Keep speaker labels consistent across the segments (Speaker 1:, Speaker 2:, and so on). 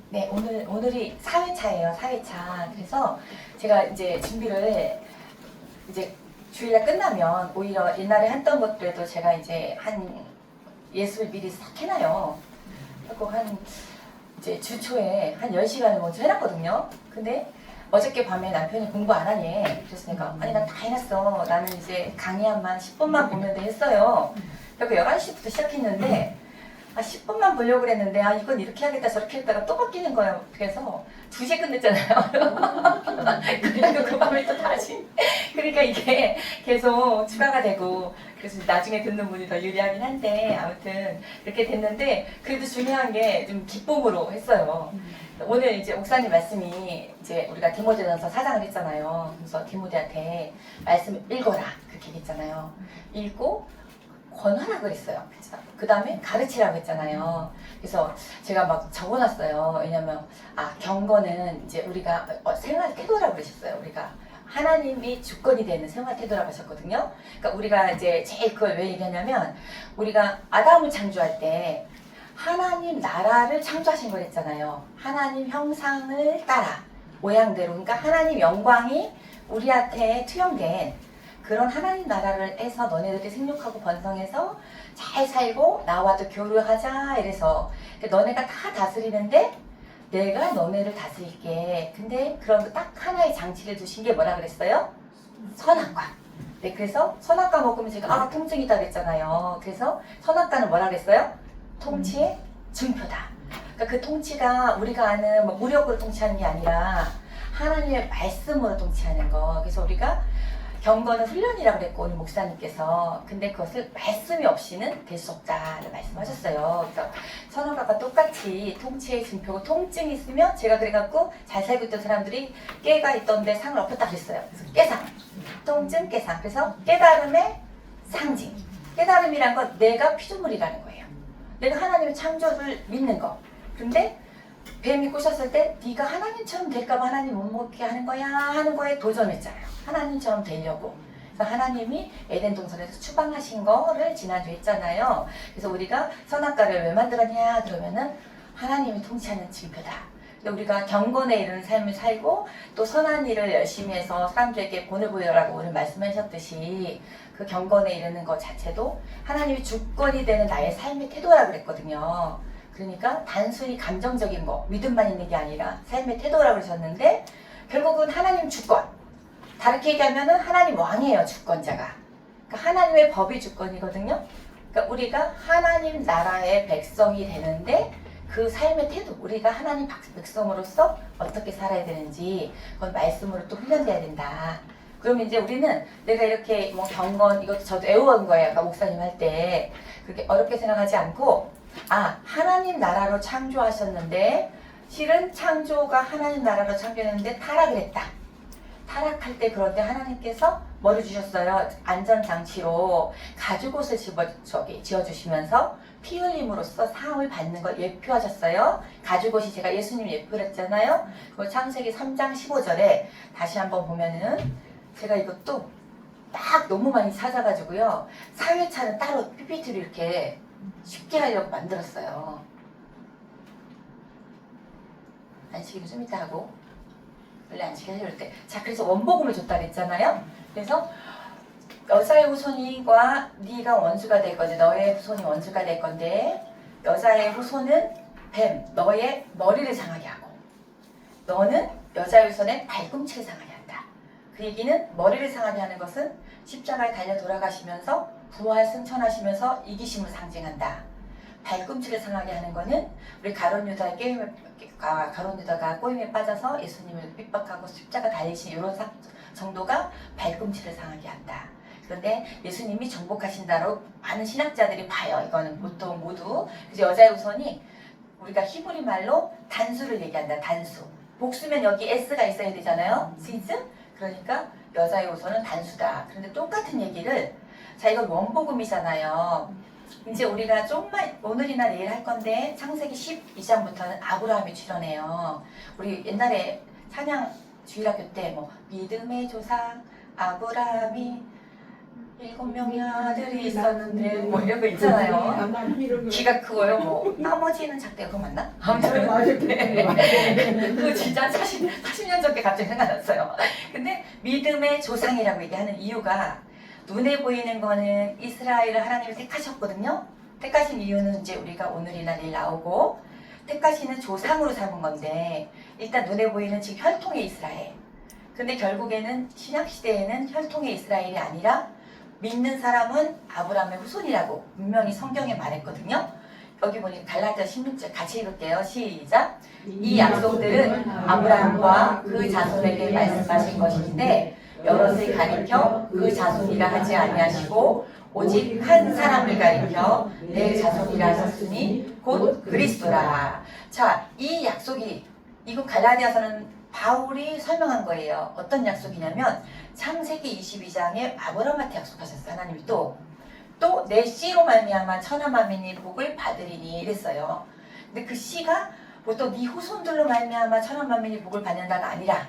Speaker 1: 네, 오늘이 4회차예요, 4회차. 그래서 제가 이제 준비를 이제 주일날 끝나면 오히려 옛날에 했던 것들도 제가 이제 한 예습을 미리 싹 해놔요. 그리고 이제 주 초에 한 10시간을 먼저 해놨거든요. 근데 어저께 밤에 남편이 공부 안 하니. 그래서 내가, 아니, 난 다 해놨어. 나는 이제 강의한만 10분만 보면 돼 했어요. 그리고 11시부터 시작했는데, 10분만 보려고 그랬는데, 이건 이렇게 하겠다, 저렇게 했다가 또 바뀌는 거예요. 그래서 2시에 끝냈잖아요. 그리고 그 밤에 또 다시. 그러니까 이게 계속 추가가 되고, 그래서 나중에 듣는 분이 더 유리하긴 한데, 아무튼 이렇게 됐는데, 그래도 중요한 게 좀 기쁨으로 했어요. 오늘 이제 옥사님 말씀이 이제 우리가 디모데전서 4장을 했잖아요. 그래서 디모데한테 말씀 읽어라. 그렇게 얘기했잖아요. 읽고, 권하라 그랬어요. 그 다음에 가르치라고 했잖아요. 그래서 제가 막 적어놨어요. 왜냐면 경건은 이제 우리가 생활 태도라고 그러셨어요. 우리가 하나님이 주권이 되는 생활 태도라고 하셨거든요. 그러니까 우리가 이제 제일 그걸 왜 얘기하냐면 우리가 아담을 창조할 때 하나님 나라를 창조하신 걸 했잖아요. 하나님 형상을 따라 모양대로, 그러니까 하나님 영광이 우리한테 투영된 그런 하나님 나라를 해서 너네들이 생육하고 번성해서 잘 살고 나와도 교류하자 이래서 너네가 다 다스리는데 내가 너네를 다스릴게. 근데 그런 딱 하나의 장치를 두신 게 뭐라 그랬어요? 선악과. 네, 그래서 선악과 먹으면 제가 통증이다 그랬잖아요. 그래서 선악과는 뭐라 그랬어요? 통치의 증표다. 그러니까 그 통치가 우리가 아는 무력으로 통치하는 게 아니라 하나님의 말씀으로 통치하는 거. 그래서 우리가 경건은 훈련이라고 그랬고 오늘 목사님께서 근데 그것을 말씀이 없이는 될 수 없다는 말씀하셨어요. 그래서 선악과가 똑같이 통치의 증표고 통증이 있으면 제가 그래갖고 잘 살고 있던 사람들이 깨가 있던데 상을 엎었다 그랬어요. 그래서 깨상, 통증, 깨상. 그래서 깨달음의 상징. 깨달음이란 건 내가 피조물이라는 거예요. 내가 하나님의 창조를 믿는 거. 근데 뱀이 꼬셨을 때 네가 하나님처럼 될까봐 하나님 못 먹게 하는 거야 하는 거에 도전했잖아요. 하나님처럼 되려고. 그래서 하나님이 에덴 동산에서 추방하신 거를 지난주에 했잖아요. 그래서 우리가 선악과를 왜 만들었냐 그러면은 하나님이 통치하는 증표다. 우리가 경건에 이르는 삶을 살고 또 선한 일을 열심히 해서 사람들에게 본을 보여라고 오늘 말씀하셨듯이 그 경건에 이르는 것 자체도 하나님이 주권이 되는 나의 삶의 태도라고 그랬거든요. 그러니까 단순히 감정적인 거, 믿음만 있는 게 아니라 삶의 태도라고 그러셨는데 결국은 하나님 주권. 다르게 얘기하면은 하나님 왕이에요, 주권자가. 그러니까 하나님의 법이 주권이거든요. 그러니까 우리가 하나님 나라의 백성이 되는데 그 삶의 태도, 우리가 하나님 백성으로서 어떻게 살아야 되는지 그건 말씀으로 또 훈련돼야 된다. 그러면 이제 우리는 내가 이렇게 경건, 이것도 저도 애워온 거예요. 아까 목사님 할 때. 그렇게 어렵게 생각하지 않고 하나님 나라로 창조하셨는데 실은 창조가 하나님 나라로 창조했는데 타락을 했다. 타락할 때 그런데 하나님께서 뭐를 주셨어요? 안전장치로 가죽옷을 지어주시면서 피 흘림으로써 사함을 받는 걸 예표하셨어요. 가죽옷이 제가 예수님 예표를 했잖아요. 그 창세기 3장 15절에 다시 한번 보면은 제가 이것도 딱 너무 많이 찾아가지고요. 4회차는 따로 PPT로 이렇게 쉽게 하려고 만들었어요. 안식일은 좀 이따 하고 원래 안식일 해줄 때. 자, 그래서 원복음을 줬다 그랬잖아요. 그래서 여자의 후손과 네가 원수가 될 건데 너의 후손이 원수가 될 건데 여자의 후손은 뱀, 너의 머리를 상하게 하고 너는 여자의 후손의 발꿈치를 상하게 한다. 그 얘기는 머리를 상하게 하는 것은 십자가에 달려 돌아가시면서 부활 승천하시면서 이기심을 상징한다. 발꿈치를 상하게 하는 것은 우리 가룟 유다가 꼬임에 빠져서 예수님을 핍박하고 십자가 달리신 이런 정도가 발꿈치를 상하게 한다. 그런데 예수님이 정복하신다로 많은 신학자들이 봐요. 이거는 보통 모두. 그래서 여자의 우선이 우리가 히브리 말로 단수를 얘기한다. 단수. 복수면 여기 S가 있어야 되잖아요. 시즈? 그러니까 여자의 우선은 단수다. 그런데 똑같은 얘기를 자, 이건 원복음이잖아요. 이제 우리가 조금만 오늘이나 내일 할 건데 창세기 12장부터는 아브라함이 출연해요. 우리 옛날에 찬양 주일학교 때 믿음의 조상 아브라함이 7명의 아들이 있었는데 뭐 이런 거 있잖아요. 키가 크고요. 뭐 나머지는 작대요. 그거 맞나? 아무튼 그거 진짜 40년 전에 갑자기 생각났어요. 근데 믿음의 조상이라고 얘기하는 이유가 눈에 보이는 거는 이스라엘을 하나님이 택하셨거든요. 택하신 이유는 이제 우리가 오늘이나 내일 나오고 택하시는 조상으로 삼은 건데 일단 눈에 보이는 지금 혈통의 이스라엘. 근데 결국에는 신약시대에는 혈통의 이스라엘이 아니라 믿는 사람은 아브라함의 후손이라고 분명히 성경에 말했거든요. 여기 보니까 갈라디아 16절 같이 읽을게요. 시작. 이 약속들은 아브라함과 그 자손에게 말씀하신 것인데 여럿을 가리켜 그 자손이라 하지 아니하시고 오직 한 사람을 가리켜 내 자손이라 하셨으니 곧 그리스도라. 자, 이 약속이 이거 갈라디아서는 바울이 설명한 거예요. 어떤 약속이냐면 창세기 22장에 아브라함한테 약속하셨어요. 하나님이 또 내 씨로 말미암아 천하 만민이 복을 받으리니 이랬어요. 근데 그 씨가 보통 네 후손들로 말미암아 천하 만민이 복을 받는다가 아니라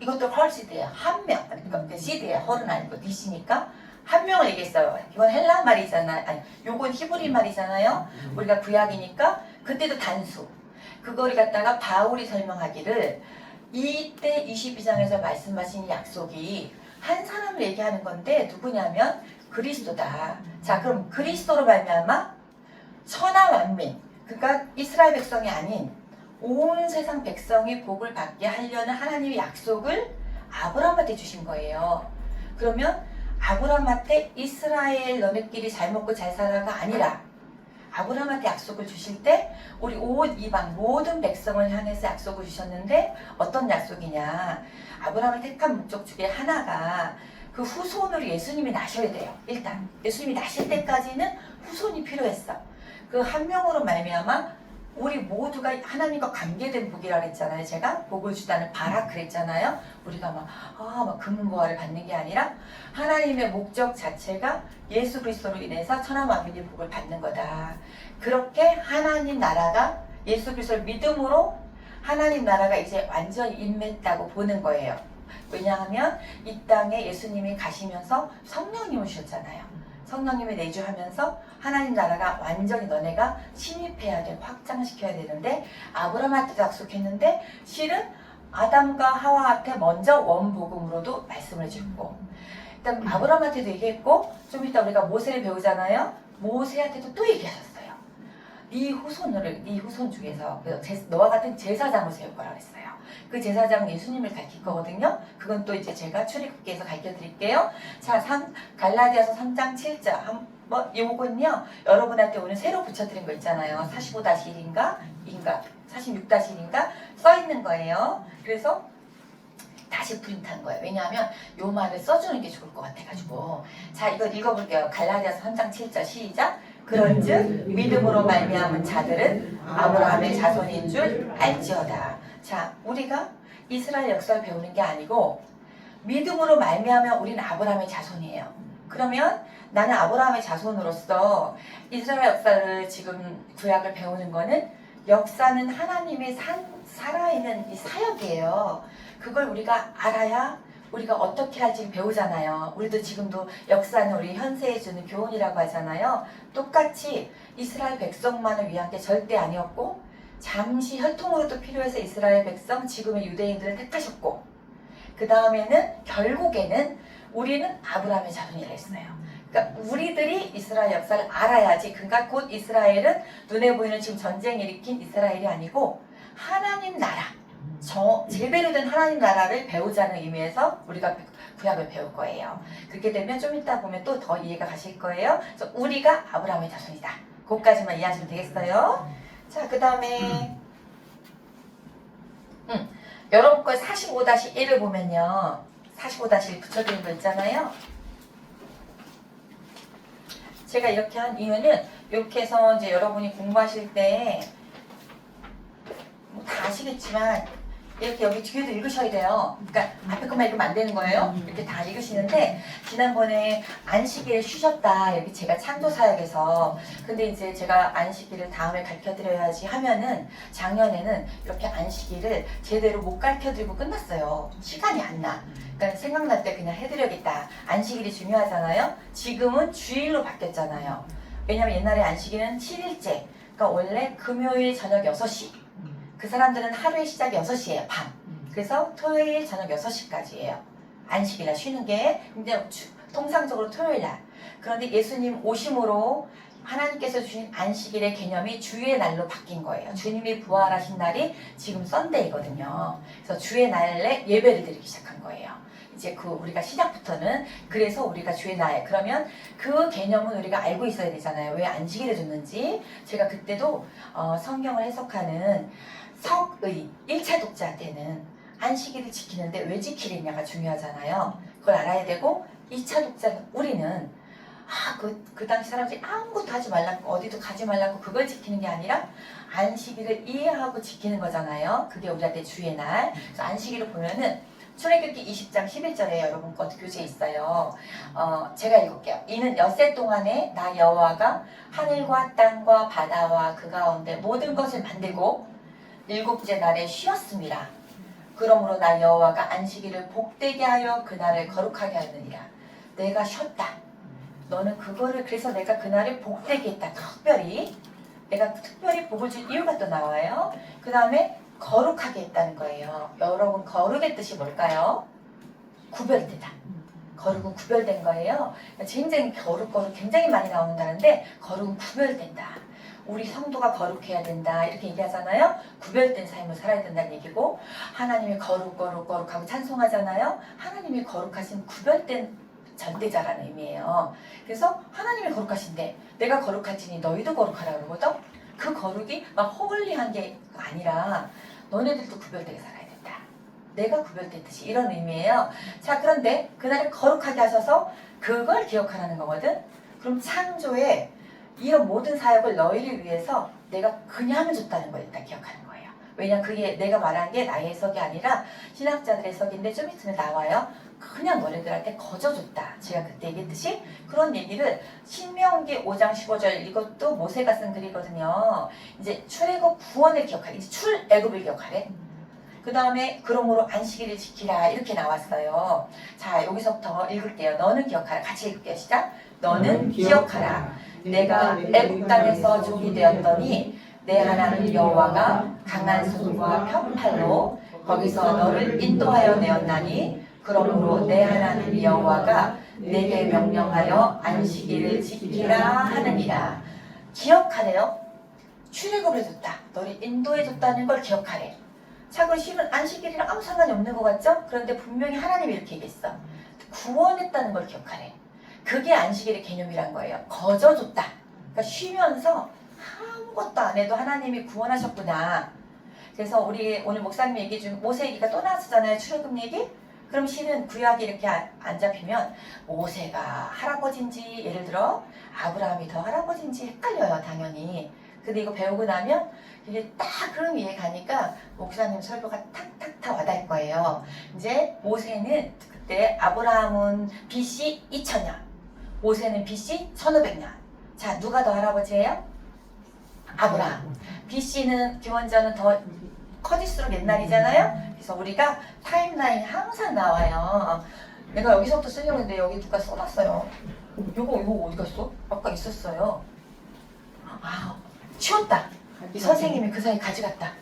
Speaker 1: 이것도 헐시드예요. 한 명. 그러니까 시드예요. 헐은 아니고 네 씨니까 한 명을 얘기했어요. 이건 헬라 말이잖아요. 아니, 요건 히브리 말이잖아요. 우리가 구약이니까 그때도 단수. 그거를 갖다가 바울이 설명하기를 이때 22장에서 말씀하신 약속이 한 사람을 얘기하는 건데 누구냐면 그리스도다. 자, 그럼 그리스도로 말미암아 천하 만민, 그러니까 이스라엘 백성이 아닌 온 세상 백성이 복을 받게 하려는 하나님의 약속을 아브라함한테 주신 거예요. 그러면 아브라함한테 이스라엘 너네끼리 잘 먹고 잘 살아가 아니라 아브라함한테 약속을 주실 때 우리 온 이방 모든 백성을 향해서 약속을 주셨는데 어떤 약속이냐. 아브라함을 택한 목적 중에 하나가 그 후손으로 예수님이 나셔야 돼요. 일단 예수님이 나실 때까지는 후손이 필요했어. 그 한 명으로 말미암아 우리 모두가 하나님과 관계된 복이라 그랬잖아요. 제가 복을 주다는 바라 그랬잖아요. 우리가 막 금은보화를 받는 게 아니라 하나님의 목적 자체가 예수 그리스도로 인해서 천하 만민이 복을 받는 거다. 그렇게 하나님 나라가 예수 그리스도를 믿음으로 하나님 나라가 이제 완전히 임했다고 보는 거예요. 왜냐하면 이 땅에 예수님이 가시면서 성령님을 주셨잖아요. 성령님을 내주하면서 하나님 나라가 완전히 너네가 침입해야 돼, 확장시켜야 되는데 아브라함한테도 약속했는데 실은 아담과 하와한테 먼저 원복음으로도 말씀을 주고 일단 아브라함한테도 얘기했고 좀 이따 우리가 모세를 배우잖아요. 모세한테도 또 얘기하셨어요. 네 후손 중에서 너와 같은 제사장을 세울 거라 그랬어요. 그 제사장은 예수님을 가르칠 거거든요. 그건 또 이제 제가 출애굽기에서 가르쳐 드릴게요. 자, 갈라디아서 3장 7절. 요건요, 여러분한테 오늘 새로 붙여드린 거 있잖아요. 45-1인가? 46-1인가? 써 있는 거예요. 그래서 다시 프린트한 거예요. 왜냐하면 요 말을 써주는 게 좋을 것 같아가지고. 자, 이거 읽어볼게요. 갈라디아서 3장 7절 시작. 그런즉 믿음으로 말미암은 자들은 아브라함의 자손인 줄 알지어다. 자, 우리가 이스라엘 역사를 배우는 게 아니고 믿음으로 말미암으면 우리는 아브라함의 자손이에요. 그러면 나는 아브라함의 자손으로서 이스라엘 역사를 지금 구약을 배우는 거는 역사는 하나님의 살아있는 이 사역이에요. 그걸 우리가 알아야 우리가 어떻게 할지 배우잖아요. 우리도 지금도 역사는 우리 현세에 주는 교훈이라고 하잖아요. 똑같이 이스라엘 백성만을 위한 게 절대 아니었고 잠시 혈통으로도 필요해서 이스라엘 백성, 지금의 유대인들을 택하셨고 그 다음에는 결국에는 우리는 아브라함의 자손이라 했어요. 그러니까 우리들이 이스라엘 역사를 알아야지. 그러니까 곧 이스라엘은 눈에 보이는 지금 전쟁 일으킨 이스라엘이 아니고 하나님 나라, 제대로 된 하나님 나라를 배우자는 의미에서 우리가 구약을 배울 거예요. 그렇게 되면 좀 이따 보면 또 더 이해가 가실 거예요. 그래서 우리가 아브라함의 자손이다. 그것까지만 이해하시면 되겠어요. 자, 그 다음에 여러분 거 45-1을 보면요. 45-1 붙여드린 거 있잖아요. 제가 이렇게 한 이유는 이렇게 해서 이제 여러분이 공부하실 때 다 아시겠지만 이렇게 여기 뒤에도 읽으셔야 돼요. 그러니까 앞에 것만 읽으면 안 되는 거예요. 이렇게 다 읽으시는데 지난번에 안식일을 쉬셨다 이렇게 제가 창조사역에서 근데 이제 제가 안식일을 다음에 가르쳐드려야지 하면은 작년에는 이렇게 안식일을 제대로 못 가르쳐드리고 끝났어요. 시간이 안 나. 그러니까 생각날 때 그냥 해드려야겠다. 안식일이 중요하잖아요. 지금은 주일로 바뀌었잖아요. 왜냐면 옛날에 안식일은 7일째. 그러니까 원래 금요일 저녁 6시. 그 사람들은 하루의 시작이 6시예요. 밤. 그래서 토요일 저녁 6시까지예요. 안식일날 쉬는 게 근데 통상적으로 토요일 날. 그런데 예수님 오심으로 하나님께서 주신 안식일의 개념이 주의 날로 바뀐 거예요. 주님이 부활하신 날이 지금 썬데이거든요. 그래서 주의 날에 예배를 드리기 시작한 거예요. 이제 그 우리가 시작부터는 그래서 우리가 주의 날 그러면 그 개념은 우리가 알고 있어야 되잖아요. 왜 안식일을 줬는지 제가 그때도 성경을 해석하는 석의 1차 독자한테는 안식일을 지키는데 왜 지키느냐가 중요하잖아요. 그걸 알아야 되고 2차 독자는 우리는 그 당시 사람들이 아무것도 하지 말라고 어디도 가지 말라고 그걸 지키는 게 아니라 안식일을 이해하고 지키는 거잖아요. 그게 우리한테 주의 날. 그래서 안식일을 보면은 출애굽기 20장 11절에 여러분 것 교재에 있어요. 제가 읽을게요. 이는 엿새 동안에 나 여호와가 하늘과 땅과 바다와 그 가운데 모든 것을 만들고 일곱째 날에 쉬었습니다. 그러므로 나 여호와가 안식일을 복되게 하여 그날을 거룩하게 하느니라. 내가 쉬었다. 너는 그거를 그래서 내가 그날을 복되게 했다. 내가 특별히 복을 줄 이유가 또 나와요. 그 다음에 거룩하게 했다는 거예요. 여러분 거룩의 뜻이 뭘까요? 구별되다. 거룩은 구별된 거예요. 굉장히 거룩 굉장히 많이 나오는다는데 거룩은 구별된다. 우리 성도가 거룩해야 된다 이렇게 얘기하잖아요. 구별된 삶을 살아야 된다는 얘기고 하나님이 거룩하고 찬송하잖아요. 하나님이 거룩하신 구별된 전대자라는 의미예요. 그래서 하나님이 거룩하신데 내가 거룩하지니 너희도 거룩하라 그러거든. 그 거룩이 막 홀리한 게 아니라 너네들도 구별되게 살아야 된다. 내가 구별됐듯이 이런 의미예요. 자 그런데 그날을 거룩하게 하셔서 그걸 기억하라는 거거든. 그럼 창조에 이런 모든 사역을 너희를 위해서 내가 그냥 줬다는 걸 일단 기억하는 거예요. 왜냐 그게 내가 말한 게 나의 해석이 아니라 신학자들의 해석인데 좀 있으면 나와요. 그냥 너네들한테 거저줬다. 제가 그때 얘기했듯이 그런 얘기를 신명기 5장 15절 이것도 모세가 쓴 글이거든요. 이제 출애굽 구원을 기억하래. 이제 출애굽을 기억하래. 그 다음에 그러므로 안식일을 지키라 이렇게 나왔어요. 자 여기서부터 읽을게요. 너는 기억하라. 같이 읽을게요. 시작. 너는 기억하라. 내가 애굽 땅에서 종이 되었더니 내 하나님 여호와가 강한 손과 편팔로 거기서 너를 인도하여 내었나니 그러므로 내 하나님 여호와가 내게 명령하여 안식일을 지키라 하느니라. 기억하래요. 출애굽을 해줬다. 너를 인도해줬다는 걸 기억하래. 자, 그 실은 안식일이랑 아무 상관이 없는 것 같죠? 그런데 분명히 하나님이 이렇게 얘기했어. 구원했다는 걸 기억하래. 그게 안식일의 개념이란 거예요. 거저줬다. 그러니까 쉬면서 아무것도 안 해도 하나님이 구원하셨구나. 그래서 우리 오늘 목사님 얘기 중 모세 얘기가 또 나왔잖아요. 출애굽 얘기. 그럼 실은 구약이 이렇게 안 잡히면 모세가 할아버지인지 예를 들어 아브라함이 더 할아버지인지 헷갈려요. 당연히. 근데 이거 배우고 나면 이게 딱 그런 이해 가니까 목사님 설교가 탁탁탁 와닿을 거예요. 이제 모세는 그때 아브라함은 BC 2000년, 모세는 BC 1500년. 자, 누가 더 할아버지예요? 아브라함. BC는 기원전은 더 커질수록 옛날이잖아요. 그래서 우리가 타임라인 항상 나와요. 내가 여기서부터 쓰려고 했는데 여기 누가 써놨어요. 이거 어디 갔어? 아까 있었어요. 치웠다. 이 선생님이 그 사이 가져갔다.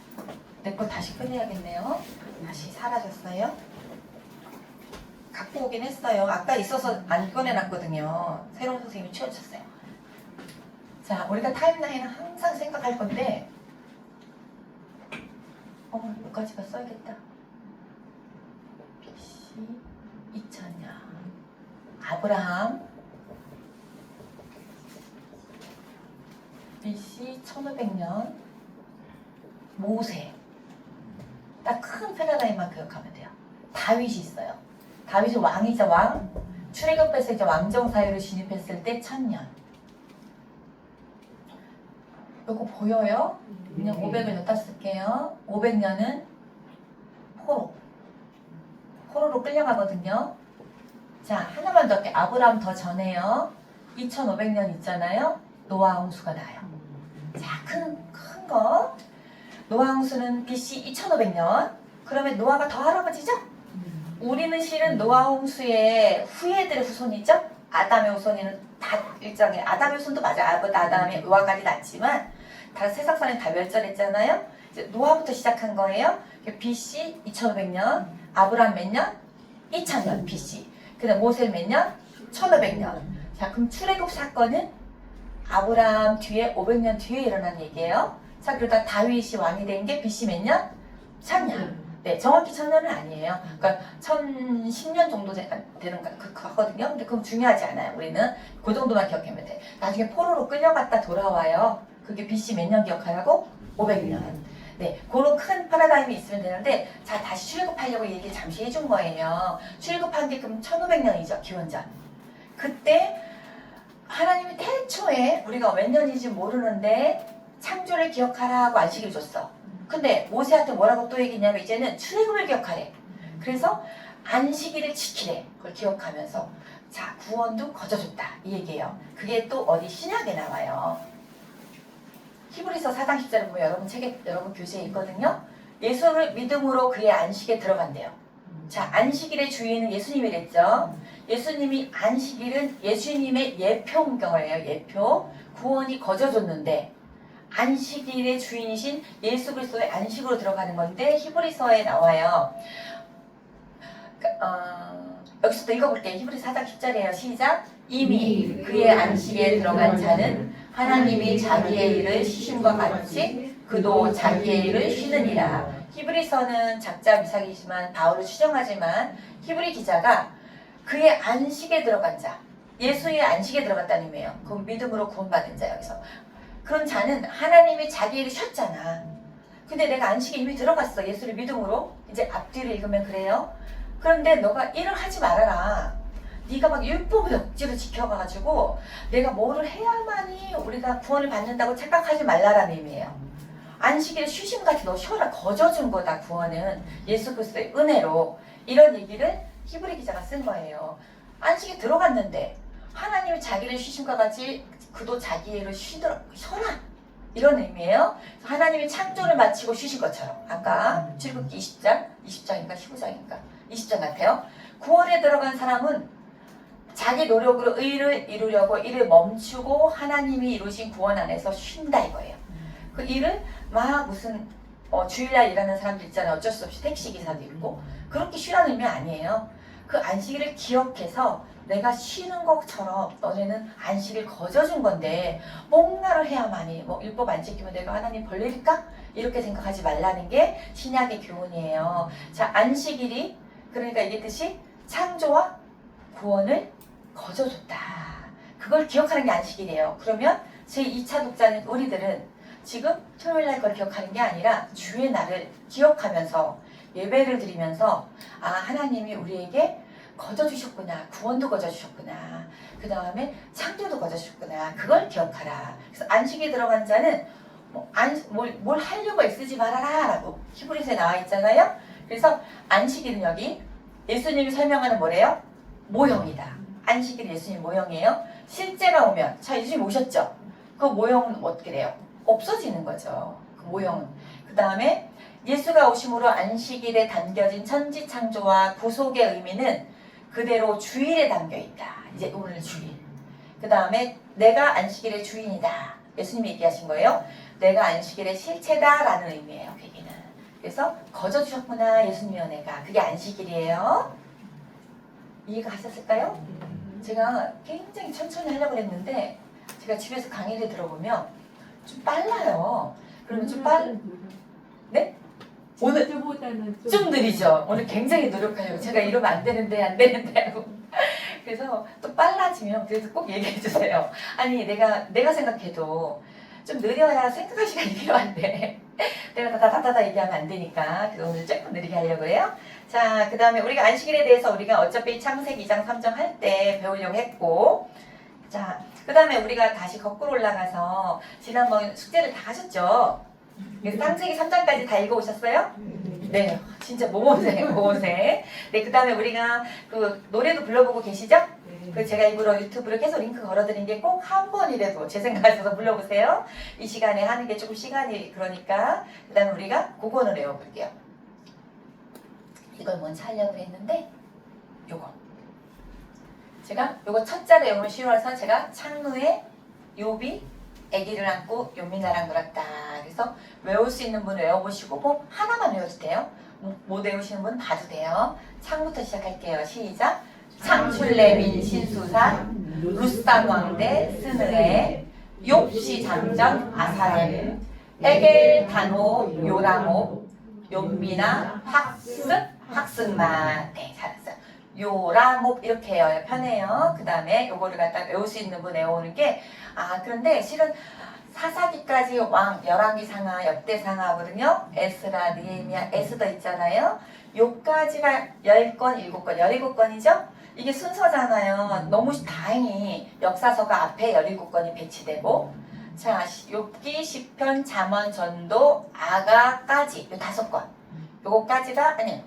Speaker 1: 내 거 다시 꺼내야겠네요. 다시 사라졌어요. 갖고 오긴 했어요. 아까 있어서 안 꺼내놨거든요. 새로운 선생님이 치워주셨어요. 자, 우리가 타임라인은 항상 생각할 건데 여기까지가 써야겠다. BC 2000년 아브라함 BC 1500년 모세 딱 큰 패러다임만 기억하면 돼요. 다윗이 있어요. 다윗은 왕이자 왕 출애굽해서 이제 왕정 사회로 진입했을 때 1000년. 이거 보여요? 그냥 500을 넣다 쓸게요. 500년은 호로로 끌려가거든요. 자, 하나만 더 할게요. 아브라함 더 전에요. 2500년 있잖아요. 노아 홍수가 나요. 자, 큰 거. 노아 홍수는 BC 2500년. 그러면 노아가 더 할아버지죠? 우리는 실은 노아 홍수의 후예들의 후손이죠? 아담의 후손이는 다 일정해. 아담의 후손도 맞아. 아담의 노아까지 났지만 다 세상선에 다 멸절했잖아요. 이제 노아부터 시작한 거예요. BC 2500년. 아브라함 몇 년? 2000년 BC. 그 다음 모세 몇 년? 1500년. 자, 그럼 출애굽 사건은 아브라함 뒤에 500년 뒤에 일어난 얘기예요. 자, 그러다 다윗이 왕이 된 게 BC 몇 년? 1000년. 네, 정확히 1000년은 아니에요. 그러니까 1010년 정도 되는 거거든요. 근데 그건 중요하지 않아요. 우리는 그 정도만 기억하면 돼. 나중에 포로로 끌려갔다 돌아와요. 그게 BC 몇 년 기억하라고? 500년. 네, 그런 큰 파라다임이 있으면 되는데, 자, 다시 출애굽하려고 얘기 잠시 해준 거예요. 출애굽한 게 그럼 1500년이죠, 기원전. 그때 하나님이 태초에 우리가 몇 년인지 모르는데 창조를 기억하라 하고 안식일 줬어. 근데 모세한테 뭐라고 또 얘기했냐면 이제는 출애굽을 기억하래. 그래서 안식일을 지키래. 그걸 기억하면서 자, 구원도 거저줬다 이 얘기예요. 그게 또 어디 신약에 나와요. 히브리서 4장 10절을 보면 여러분 책에 여러분 교재에 있거든요. 예수를 믿음으로 그의 안식에 들어간대요. 자, 안식일의 주인은 예수님이랬죠. 예수님이 안식일은 예수님의 예표인거예요. 예표. 구원이 거저줬는데 안식일의 주인이신 예수 그리스도의 안식으로 들어가는 건데 히브리서에 나와요. 여기서도 읽어볼게요. 히브리서 4장 10절이에요. 시작. 이미 그의 안식에 들어간 자는 하나님이 자기의 일을 쉬심과 같이 그도 자기의 일을 쉬느니라. 히브리서는 작자 미삭이지만 바울을 추정하지만 히브리 기자가 그의 안식에 들어간 자, 예수의 안식에 들어갔다는 의미예요. 그 믿음으로 구원받은 자. 여기서 그런 자는 하나님이 자기 일을 쉬었잖아. 근데 내가 안식에 이미 들어갔어. 예수를 믿음으로. 이제 앞뒤를 읽으면 그래요. 그런데 너가 일을 하지 말아라. 네가 막 율법의 억지로 지켜가지고 내가 뭐를 해야만이 우리가 구원을 받는다고 착각하지 말라라는 의미예요. 안식일에 쉬심같이 너 쉬어라. 거저준 거다. 구원은 예수 그리스도의 은혜로. 이런 얘기를 히브리 기자가 쓴 거예요. 안식에 들어갔는데 하나님이 자기를 쉬심과 같이 그도 자기 일을 쉬어라. 이런 의미예요. 하나님이 창조를 마치고 쉬신 것처럼. 아까 출애굽기 20장인가 15장인가 20장 같아요. 구원에 들어간 사람은 자기 노력으로 의를 이루려고 일을 멈추고 하나님이 이루신 구원 안에서 쉰다 이거예요. 그 일을 막 무슨 주일날 일하는 사람들 있잖아요. 어쩔 수 없이 택시기사도 있고 그렇게 쉬라는 의미 아니에요. 그 안식일을 기억해서 내가 쉬는 것처럼 너네는 안식일 거저준 건데 뭔가를 해야만이 뭐 율법 안 지키면 내가 하나님 벌 내릴까? 이렇게 생각하지 말라는 게 신약의 교훈이에요. 자, 안식일이 그러니까 얘기했듯이 창조와 구원을 거저줬다. 그걸 기억하는 게 안식일이에요. 그러면 제2차 독자는 우리들은 지금 토요일날 걸 기억하는 게 아니라 주의 날을 기억하면서 예배를 드리면서 아, 하나님이 우리에게 거저주셨구나. 구원도 거저주셨구나. 그 다음에 창조도 거저주셨구나. 그걸 기억하라. 그래서 안식에 들어간 자는 뭘 하려고 애쓰지 말아라 라고 히브리서에 나와 있잖아요. 그래서 안식일은 여기 예수님이 설명하는 뭐래요? 모형이다. 안식일은 예수님 모형이에요. 실제가 오면 자, 예수님 오셨죠? 그 모형은 어떻게 돼요? 없어지는 거죠. 그 모형은. 그 다음에 예수가 오심으로 안식일에 담겨진 천지창조와 구속의 의미는 그대로 주일에 담겨있다. 이제 오늘 주일. 그 다음에 내가 안식일의 주인이다. 예수님이 얘기하신 거예요. 내가 안식일의 실체다 라는 의미예요. 그 얘기는. 그래서 거저주셨구나 예수님의 은혜가. 그게 안식일이에요. 이해가 가셨을까요? 제가 굉장히 천천히 하려고 했는데 제가 집에서 강의를 들어보면 좀 빨라요. 그러면 좀 네? 오늘 좀 느리죠. 오늘 굉장히 노력하려고 제가 이러면 안 되는데 하고 그래서 또 빨라지면 그래서 꼭 얘기해 주세요. 아니 내가 생각해도 좀 느려야 생각할 시간이 필요한데 내가 다다다다 얘기하면 안 되니까 그래서 오늘 조금 느리게 하려고 해요. 자, 그 다음에 우리가 안식일에 대해서 우리가 어차피 창세기 2장 3장 할 때 배우려고 했고, 자, 그 다음에 우리가 다시 거꾸로 올라가서 지난번 숙제를 다 하셨죠? 그래서 창세기 3장까지 다 읽어오셨어요? 네, 진짜 모범생, 모범생. 네, 그 다음에 우리가 그 노래도 불러보고 계시죠? 그 제가 일부러 유튜브로 계속 링크 걸어드린 게 꼭 한 번이라도 제 생각에서 불러보세요. 이 시간에 하는 게 조금 시간이 그러니까. 그 다음에 우리가 그거는 외워볼게요. 이걸 먼저 하려고 했는데 요거. 제가 요거 첫자리 외우면 쉬워서 제가 창루에 요비 아기를 안고 요미나랑 놀았다. 그래서 외울 수 있는 분 외워보시고 뭐 하나만 외워도 돼요. 못 외우시는 분 봐도 돼요. 창부터 시작할게요. 시작. 창출레민 신수산 루쌍왕대 스느에 욕시 장전 아사렘 에겔 단호 요랑호 요비나 학습만. 네, 잘했어요. 요라목 이렇게 해요. 편해요. 그 다음에 요거를 갖다 외울 수 있는 분 외우는 게 그런데 실은 사사기까지 왕, 열왕기 상하, 역대 상하거든요. 에스라, 느헤미야, 에스더 있잖아요. 요까지가 10권, 7권, 17권이죠? 이게 순서잖아요. 너무 다행히 역사서가 앞에 17권이 배치되고 자, 욥기, 시편, 잠언, 전도, 아가까지 요 5권. 요거까지가 아니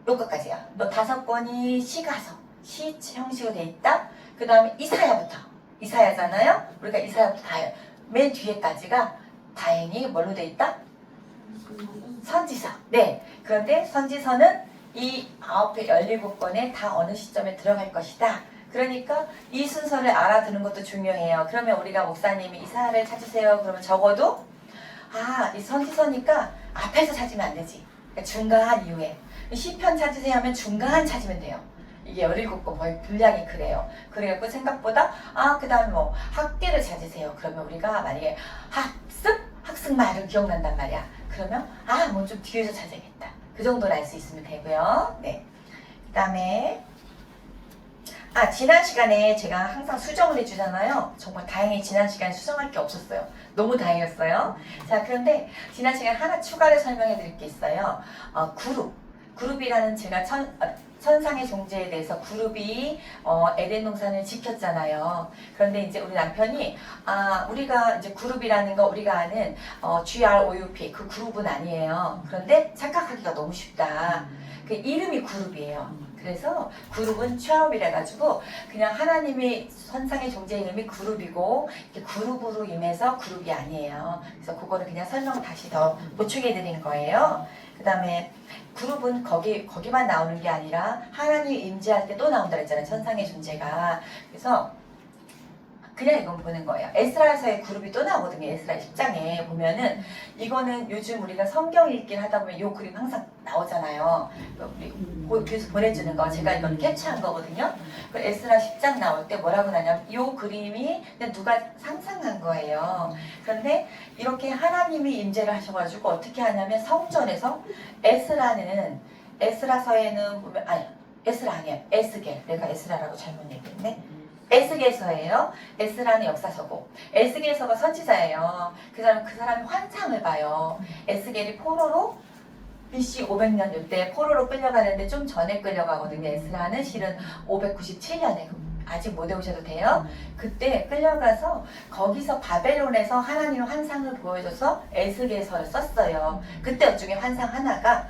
Speaker 1: 요거까지야. 요 5권이 시가서, 시 형식으로 돼 있다. 그 다음에 이사야부터. 이사야잖아요. 우리가 이사야부터 다 해요. 맨 뒤에까지가 다행히 뭘로 돼 있다? 선지서. 네. 그런데 선지서는 이 9개 17권에 다 어느 시점에 들어갈 것이다. 그러니까 이 순서를 알아두는 것도 중요해요. 그러면 우리가 목사님이 이사야를 찾으세요. 그러면 적어도 이 선지서니까 앞에서 찾으면 안 되지. 그러니까 중간 이후에. 시편 찾으세요 하면 중간 찾으면 돼요. 이게 17권 거의 분량이 그래요. 그래갖고 생각보다 그 다음에 뭐 학계를 찾으세요. 그러면 우리가 만약에 학습말을 기억난단 말이야. 그러면 뭐 좀 뒤에서 찾아야겠다. 그 정도는 알 수 있으면 되고요. 네. 그 다음에 지난 시간에 제가 항상 수정을 해주잖아요. 정말 다행히 지난 시간에 수정할 게 없었어요. 너무 다행이었어요. 자, 그런데 지난 시간에 하나 추가로 설명해 드릴 게 있어요. 그룹이라는 제가 천상의 존재에 대해서 그룹이 에덴 동산을 지켰잖아요. 그런데 이제 우리 남편이 우리가 이제 그룹이라는 거 우리가 아는 GROUP 그 그룹은 아니에요. 그런데 착각하기가 너무 쉽다. 그 이름이 그룹이에요. 그래서 그룹은 취업이라 가지고 그냥 하나님의 선상의 존재 이름이 그룹이고 그룹으로 임해서 그룹이 아니에요. 그래서 그거를 그냥 설명 다시 더 보충해 드린 거예요. 그 다음에 그룹은 거기만 나오는 게 아니라 하나님 임재할 때 또 나온다 그랬잖아요. 천상의 존재가. 그래서 그냥 이건 보는 거예요. 에스라에서의 그룹이 또 나오거든요. 에스라 10장에 보면은 이거는 요즘 우리가 성경 읽기를 하다 보면 이 그림 항상 나오잖아요. 그래서 보내주는 거 제가 이건 캡처한 거거든요. 그 에스라 10장 나올 때 뭐라고 나냐면 이 그림이 그냥 누가 상상한 거예요. 그런데 이렇게 하나님이 임재를 하셔가지고 어떻게 하냐면 성전에서 에스라서에는 보면 에스라 아니에요. 에스겔. 내가 에스라라고 잘못 얘기했네. 에스겔서예요. 에스라는 역사서고 에스겔서가 선지자예요. 그 사람이 환상을 봐요. 에스겔이 포로로 BC 500년 이때 포로로 끌려가는데 좀 전에 끌려가거든요. 에스라는 실은 597년에 아직 못 외우셔도 돼요. 그때 끌려가서 거기서 바벨론에서 하나님의 환상을 보여줘서 에스겔서를 썼어요. 그때 어중에 환상 하나가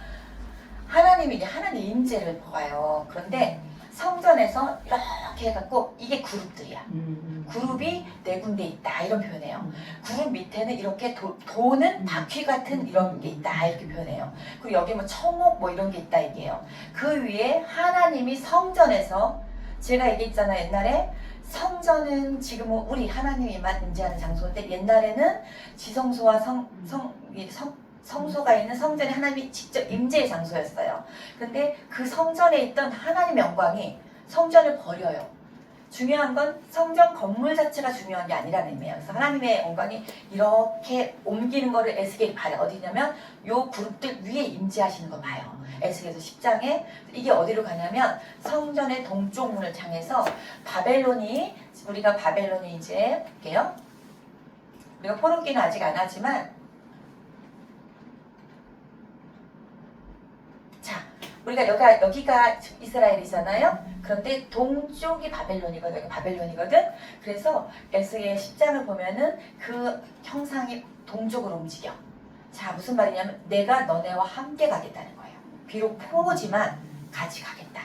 Speaker 1: 하나님이 이제 하나님 임재를 보아요. 그런데 성전에서 이렇게 해갖고 이게 그룹들이야. 그룹이 네 군데 있다 이런 표현해요. 그룹 밑에는 이렇게 도는 바퀴 같은 이런 게 있다 이렇게 표현해요. 그리고 여기 뭐 청옥 뭐 이런 게 있다 얘기해요. 그 위에 하나님이 성전에서 제가 얘기했잖아요. 옛날에 성전은 지금은 우리 하나님이 임재하는 장소인데 옛날에는 지성소와 성소가 있는 성전에 하나님이 직접 임재의 장소였어요. 근데 그 성전에 있던 하나님의 영광이 성전을 버려요. 중요한 건 성전 건물 자체가 중요한 게 아니라는 의미예요. 그래서 하나님의 영광이 이렇게 옮기는 거를 에스겔이 봐요. 어디냐면 요 그룹들 위에 임재하시는 거 봐요. 에스겔서 10장에 이게 어디로 가냐면 성전의 동쪽 문을 향해서 우리가 바벨론이 이제 볼게요. 우리가 포로기는 아직 안 하지만 우리가 여기가 이스라엘이잖아요. 그런데 동쪽이 바벨론이거든. 그래서 에스겔 10장을 보면은 그 형상이 동쪽으로 움직여. 자, 무슨 말이냐면 내가 너네와 함께 가겠다는 거예요. 비록 포로지만 같이 가겠다.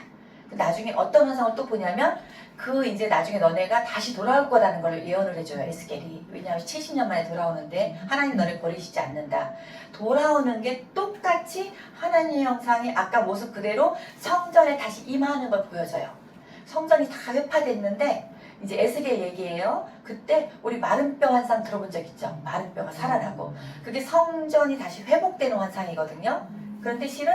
Speaker 1: 나중에 어떤 현상을 또 보냐면 그 이제 나중에 너네가 다시 돌아올 거라는 걸 예언을 해줘요. 에스겔이. 왜냐하면 70년 만에 돌아오는데 하나님 너네 버리시지 않는다. 돌아오는 게 똑같이 하나님의 형상이 아까 모습 그대로 성전에 다시 임하는 걸 보여줘요. 성전이 다 회파됐는데 이제 에스겔 얘기예요. 그때 우리 마른 뼈 환상 들어본 적 있죠? 마른 뼈가 살아나고 그게 성전이 다시 회복되는 환상이거든요. 그런데 실은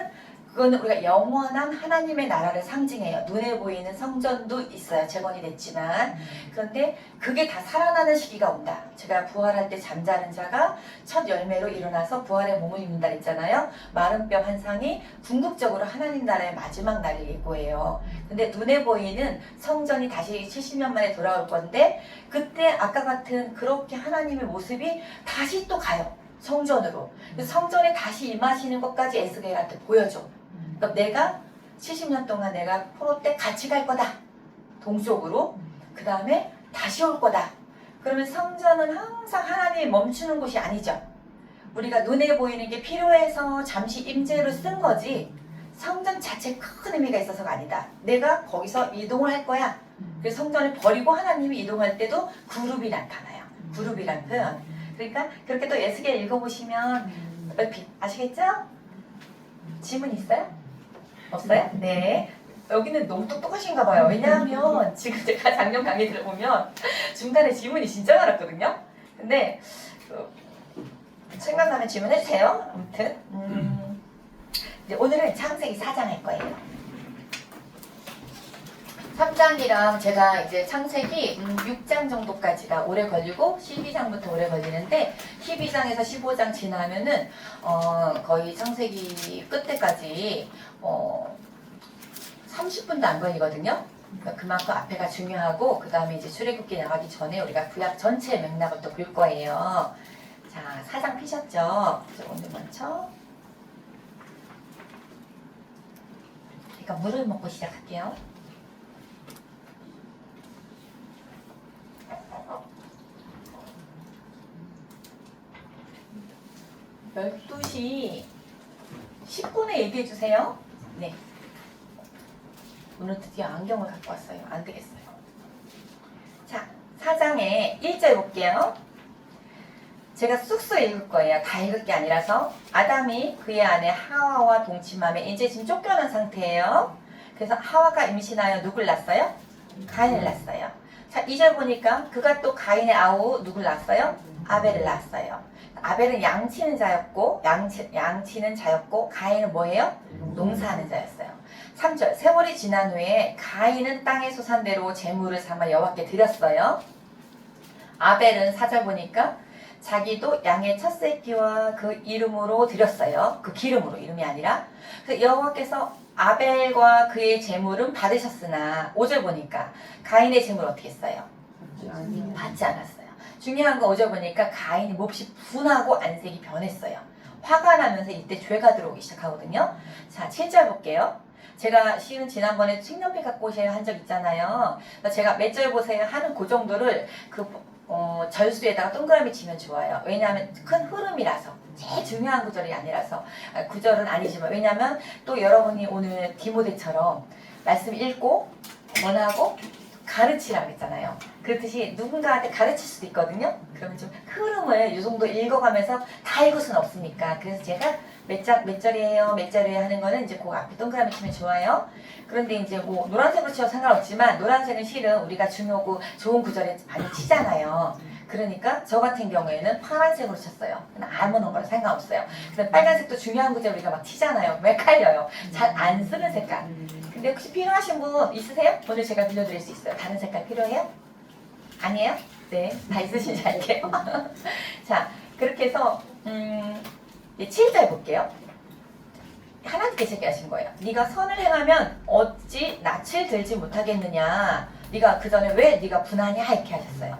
Speaker 1: 그거는 우리가 영원한 하나님의 나라를 상징해요. 눈에 보이는 성전도 있어요. 재건이 됐지만. 그런데 그게 다 살아나는 시기가 온다. 제가 부활할 때 잠자는 자가 첫 열매로 일어나서 부활의 몸을 입는다 했잖아요. 마른 뼈 환상이 궁극적으로 하나님 나라의 마지막 날을 예고해요. 근데 눈에 보이는 성전이 다시 70년 만에 돌아올 건데 그때 아까 같은 그렇게 하나님의 모습이 다시 또 가요. 성전으로. 성전에 다시 임하시는 것까지 에스겔한테 보여줘. 그러니까 내가 70년 동안 내가 포로 때 같이 갈 거다. 동쪽으로. 그 다음에 다시 올 거다. 그러면 성전은 항상 하나님이 멈추는 곳이 아니죠. 우리가 눈에 보이는 게 필요해서 잠시 임재로 쓴 거지 성전 자체에 큰 의미가 있어서가 아니다. 내가 거기서 이동을 할 거야. 그래서 성전을 버리고 하나님이 이동할 때도 그룹이 나타나요. 그룹이란 표현. 그러니까 그렇게 또 에스겔 읽어보시면 아시겠죠? 질문 있어요? 없어요? 네. 여기는 너무 똑똑하신가 봐요. 왜냐하면 지금 제가 작년 강의 들어보면 중간에 질문이 진짜 많았거든요. 근데 생각나는 질문 해주세요. 아무튼 이제 오늘은 창세기 4장 할 거예요. 3장이랑 제가 이제 창세기 6장 정도까지가 오래 걸리고 12장부터 오래 걸리는데 12장에서 15장 지나면은 거의 창세기 끝에까지 30분도 안 걸리거든요. 그러니까 그만큼 앞에가 중요하고 그 다음에 이제 출애굽기 나가기 전에 우리가 구약 전체 맥락을 또 볼 거예요. 자, 4장 피셨죠? 그래서 오늘 먼저 그러니까 물을 먹고 시작할게요. 12시 10분에 얘기해주세요. 네. 오늘 드디어 안경을 갖고 왔어요. 안 되겠어요. 자, 4장에 1절 볼게요. 제가 쑥쑥 읽을 거예요. 다 읽을 게 아니라서. 아담이 그의 아내 하와와 동침함에 이제 지금 쫓겨난 상태예요. 그래서 하와가 임신하여 누굴 낳았어요? 가인을 낳았어요. 자, 2절 보니까 그가 또 가인의 아우 누굴 낳았어요? 아벨을 낳았어요. 아벨은 양치는 자였고 양치는 자였고 가인은 뭐예요? 농사하는 자였어요. 3절 세월이 지난 후에 가인은 땅의 소산대로 제물을 삼아 여호와께 드렸어요. 아벨은 4절 보니까 자기도 양의 첫 새끼와 그 이름으로 드렸어요. 그 기름으로, 이름이 아니라. 그래서 여호와께서 아벨과 그의 제물은 받으셨으나 5절 보니까 가인의 제물 어떻게 했어요? 받지 않았어요. 중요한 거 5절 보니까 가인이 몹시 분하고 안색이 변했어요. 화가 나면서 이때 죄가 들어오기 시작하거든요. 자, 7절 볼게요. 제가 실은 지난번에 색연필 갖고 오세요 한 적 있잖아요. 제가 몇 절 보세요 하는 그 정도를 절수에다가 동그라미 치면 좋아요. 왜냐하면 큰 흐름이라서 제일 중요한 구절이 아니라서 구절은 아니지만 왜냐하면 또 여러분이 오늘 디모데처럼 말씀 읽고 원하고 가르치라고 했잖아요. 그렇듯이 누군가한테 가르칠 수도 있거든요. 그러면 좀 흐름을 이 정도 읽어가면서 다 읽을 수는 없으니까 그래서 제가 몇 절이에요 몇 절이에요 하는 거는 이제 그 앞에 동그라미 치면 좋아요. 그런데 이제 뭐 노란색으로 쳐도 상관없지만 노란색은 실은 우리가 중요하고 좋은 구절에 많이 치잖아요. 그러니까 저 같은 경우에는 파란색으로 쳤어요. 아무런 거랑 상관없어요. 근데 빨간색도 중요한 구절 우리가 막 치잖아요. 헷갈려요. 잘 안 쓰는 색깔. 근데 혹시 필요하신 분 있으세요? 오늘 제가 빌려드릴 수 있어요. 다른 색깔 필요해요? 아니에요? 네, 다 있으신지 알게요. 자, 그렇게 해서 7절 볼게요. 하나님께서 얘기하신 거예요. 네가 선을 행하면 어찌 낯을 들지 못하겠느냐. 네가 그 전에 왜 네가 분하냐 이렇게 하셨어요.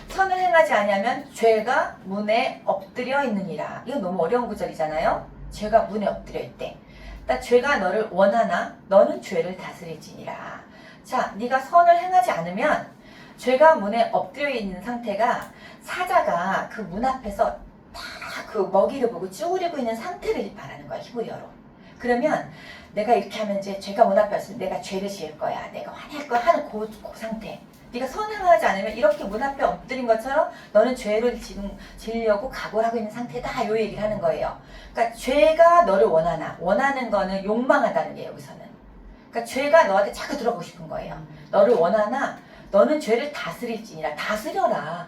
Speaker 1: 선을 행하지 않으면 죄가 문에 엎드려 있느니라. 이거 너무 어려운 구절이잖아요. 죄가 문에 엎드려 있대. 그러니까 죄가 너를 원하나 너는 죄를 다스릴지니라. 자, 네가 선을 행하지 않으면 죄가 문에 엎드려 있는 상태가 사자가 그 문 앞에서 다 그 먹이를 보고 쭈그리고 있는 상태를 말하는 거야, 히브리어로. 그러면 내가 이렇게 하면 이제 죄가 문 앞에 왔으면 내가 죄를 지을 거야, 내가 화낼 거야 하는 그 상태. 네가 선행하지 않으면 이렇게 문 앞에 엎드린 것처럼 너는 죄를 지금 지으려고 각오를 하고 있는 상태다, 요 얘기를 하는 거예요. 그러니까 죄가 너를 원하는 거는 욕망하다는 게 여기서는. 그러니까 죄가 너한테 자꾸 들어가고 싶은 거예요. 너를 원하나 너는 죄를 다스릴지니라. 다스려라.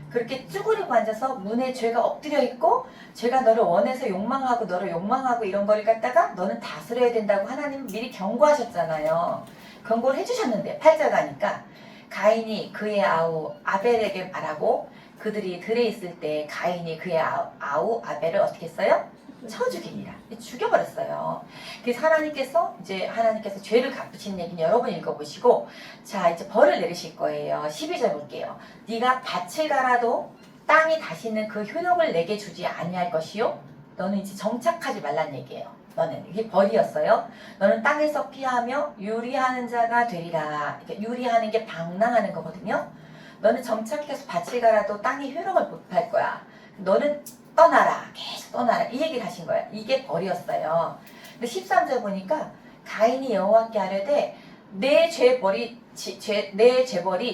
Speaker 1: 그렇게 쭈그리고 앉아서 문에 죄가 엎드려 있고 죄가 너를 원해서 욕망하고 너를 욕망하고 이런 거를 갖다가 너는 다스려야 된다고 하나님은 미리 경고하셨잖아요. 경고를 해주셨는데 8절 가니까 가인이 그의 아우 아벨에게 말하고 그들이 들에 있을 때 가인이 그의 아우 아벨을 어떻게 했어요? 쳐 죽이니라. 죽여버렸어요. 그래서 하나님께서 죄를 갚으신 얘기는 여러분 읽어보시고, 자 이제 벌을 내리실 거예요. 12절 볼게요. 네가 밭을 갈아도 땅이 다시는 그 효력을 내게 주지 아니할 것이요. 너는 이제 정착하지 말란 얘기예요. 너는 이게 벌이었어요. 너는 땅에서 피하며 유리하는 자가 되리라. 그러니까 유리하는 게 방랑하는 거거든요. 너는 정착해서 밭을 갈아도 땅이 효력을 못할 거야. 너는 떠나라. 계속 떠나라. 이 얘기를 하신 거예요. 이게 벌이었어요. 근데 13절 보니까 가인이 여호와께 아뢰되 내 죄벌이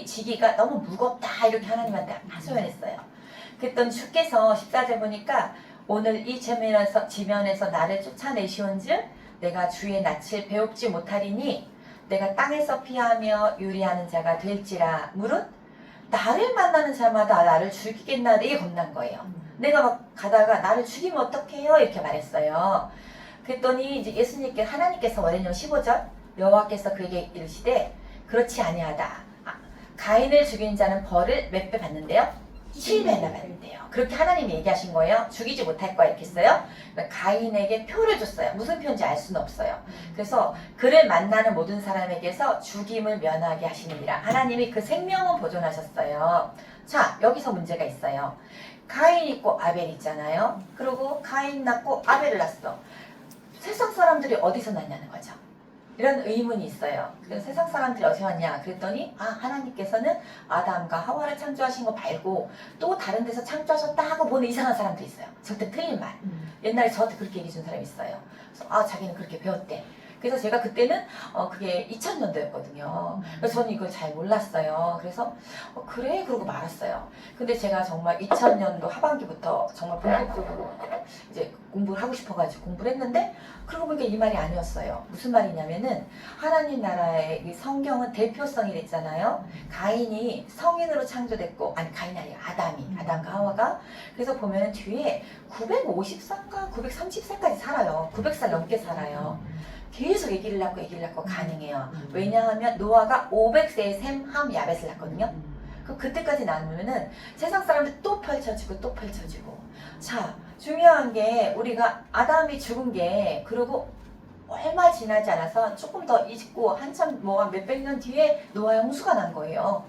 Speaker 1: 지기가 너무 무겁다. 이렇게 하나님한테 하소연했어요. 그랬더니 주께서 14절 보니까 오늘 이 지면에서 나를 쫓아내시온즉 내가 주의 낯을 배웁지 못하리니 내가 땅에서 피하며 유리하는 자가 될지라. 무릇 나를 만나는 자마다 나를 죽이겠나. 이게 겁난 거예요. 내가 막 가다가 나를 죽이면 어떡해요? 이렇게 말했어요. 그랬더니 이제 하나님께서 원래는 15절 여호와께서 그에게 이르시되 그렇지 아니하다. 가인을 죽인 자는 벌을 몇 배 받는데요? 7배나 받는데요. 그렇게 하나님이 얘기하신 거예요. 죽이지 못할 거야 이렇게 했어요. 그러니까 가인에게 표를 줬어요. 무슨 표인지 알 수는 없어요. 그래서 그를 만나는 모든 사람에게서 죽임을 면하게 하시느니라. 하나님이 그 생명은 보존하셨어요. 자 여기서 문제가 있어요. 가인 있고 아벨 있잖아요. 그리고 가인 낳고 아벨을 낳았어. 세상 사람들이 어디서 났냐는 거죠. 이런 의문이 있어요. 그래서 세상 사람들이 어디서 왔냐 그랬더니 하나님께서는 아담과 하와를 창조하신 거 말고 또 다른 데서 창조하셨다 하고 보는 이상한 사람들이 있어요. 절대 틀린 말. 옛날에 저한테 그렇게 얘기해 준 사람이 있어요. 그래서 자기는 그렇게 배웠대. 그래서 제가 그때는 그게 2000년도였거든요. 그래서 저는 이걸 잘 몰랐어요. 그래서 그래? 그러고 말았어요. 근데 제가 정말 2000년도 하반기부터 정말 본격적으로 이제 공부를 하고 싶어가지고 공부를 했는데 그러고 보니까 이 말이 아니었어요. 무슨 말이냐면은 하나님 나라의 이 성경은 대표성이 됐잖아요. 가인이 성인으로 창조됐고 가인이 아니라 아담과 하와가. 그래서 보면은 뒤에 950살인가 930살까지 살아요. 900살 넘게 살아요. 계속 아기를 낳고 가능해요. 왜냐하면 노아가 500세에 셈, 함, 야벳을 낳거든요. 그때까지 낳으면은 세상 사람들 또 펼쳐지고 또 펼쳐지고. 자 중요한 게 우리가 아담이 죽은 게 그리고 얼마 지나지 않아서 조금 더 잊고 한참 몇백 년 뒤에 노아 홍수가 난 거예요.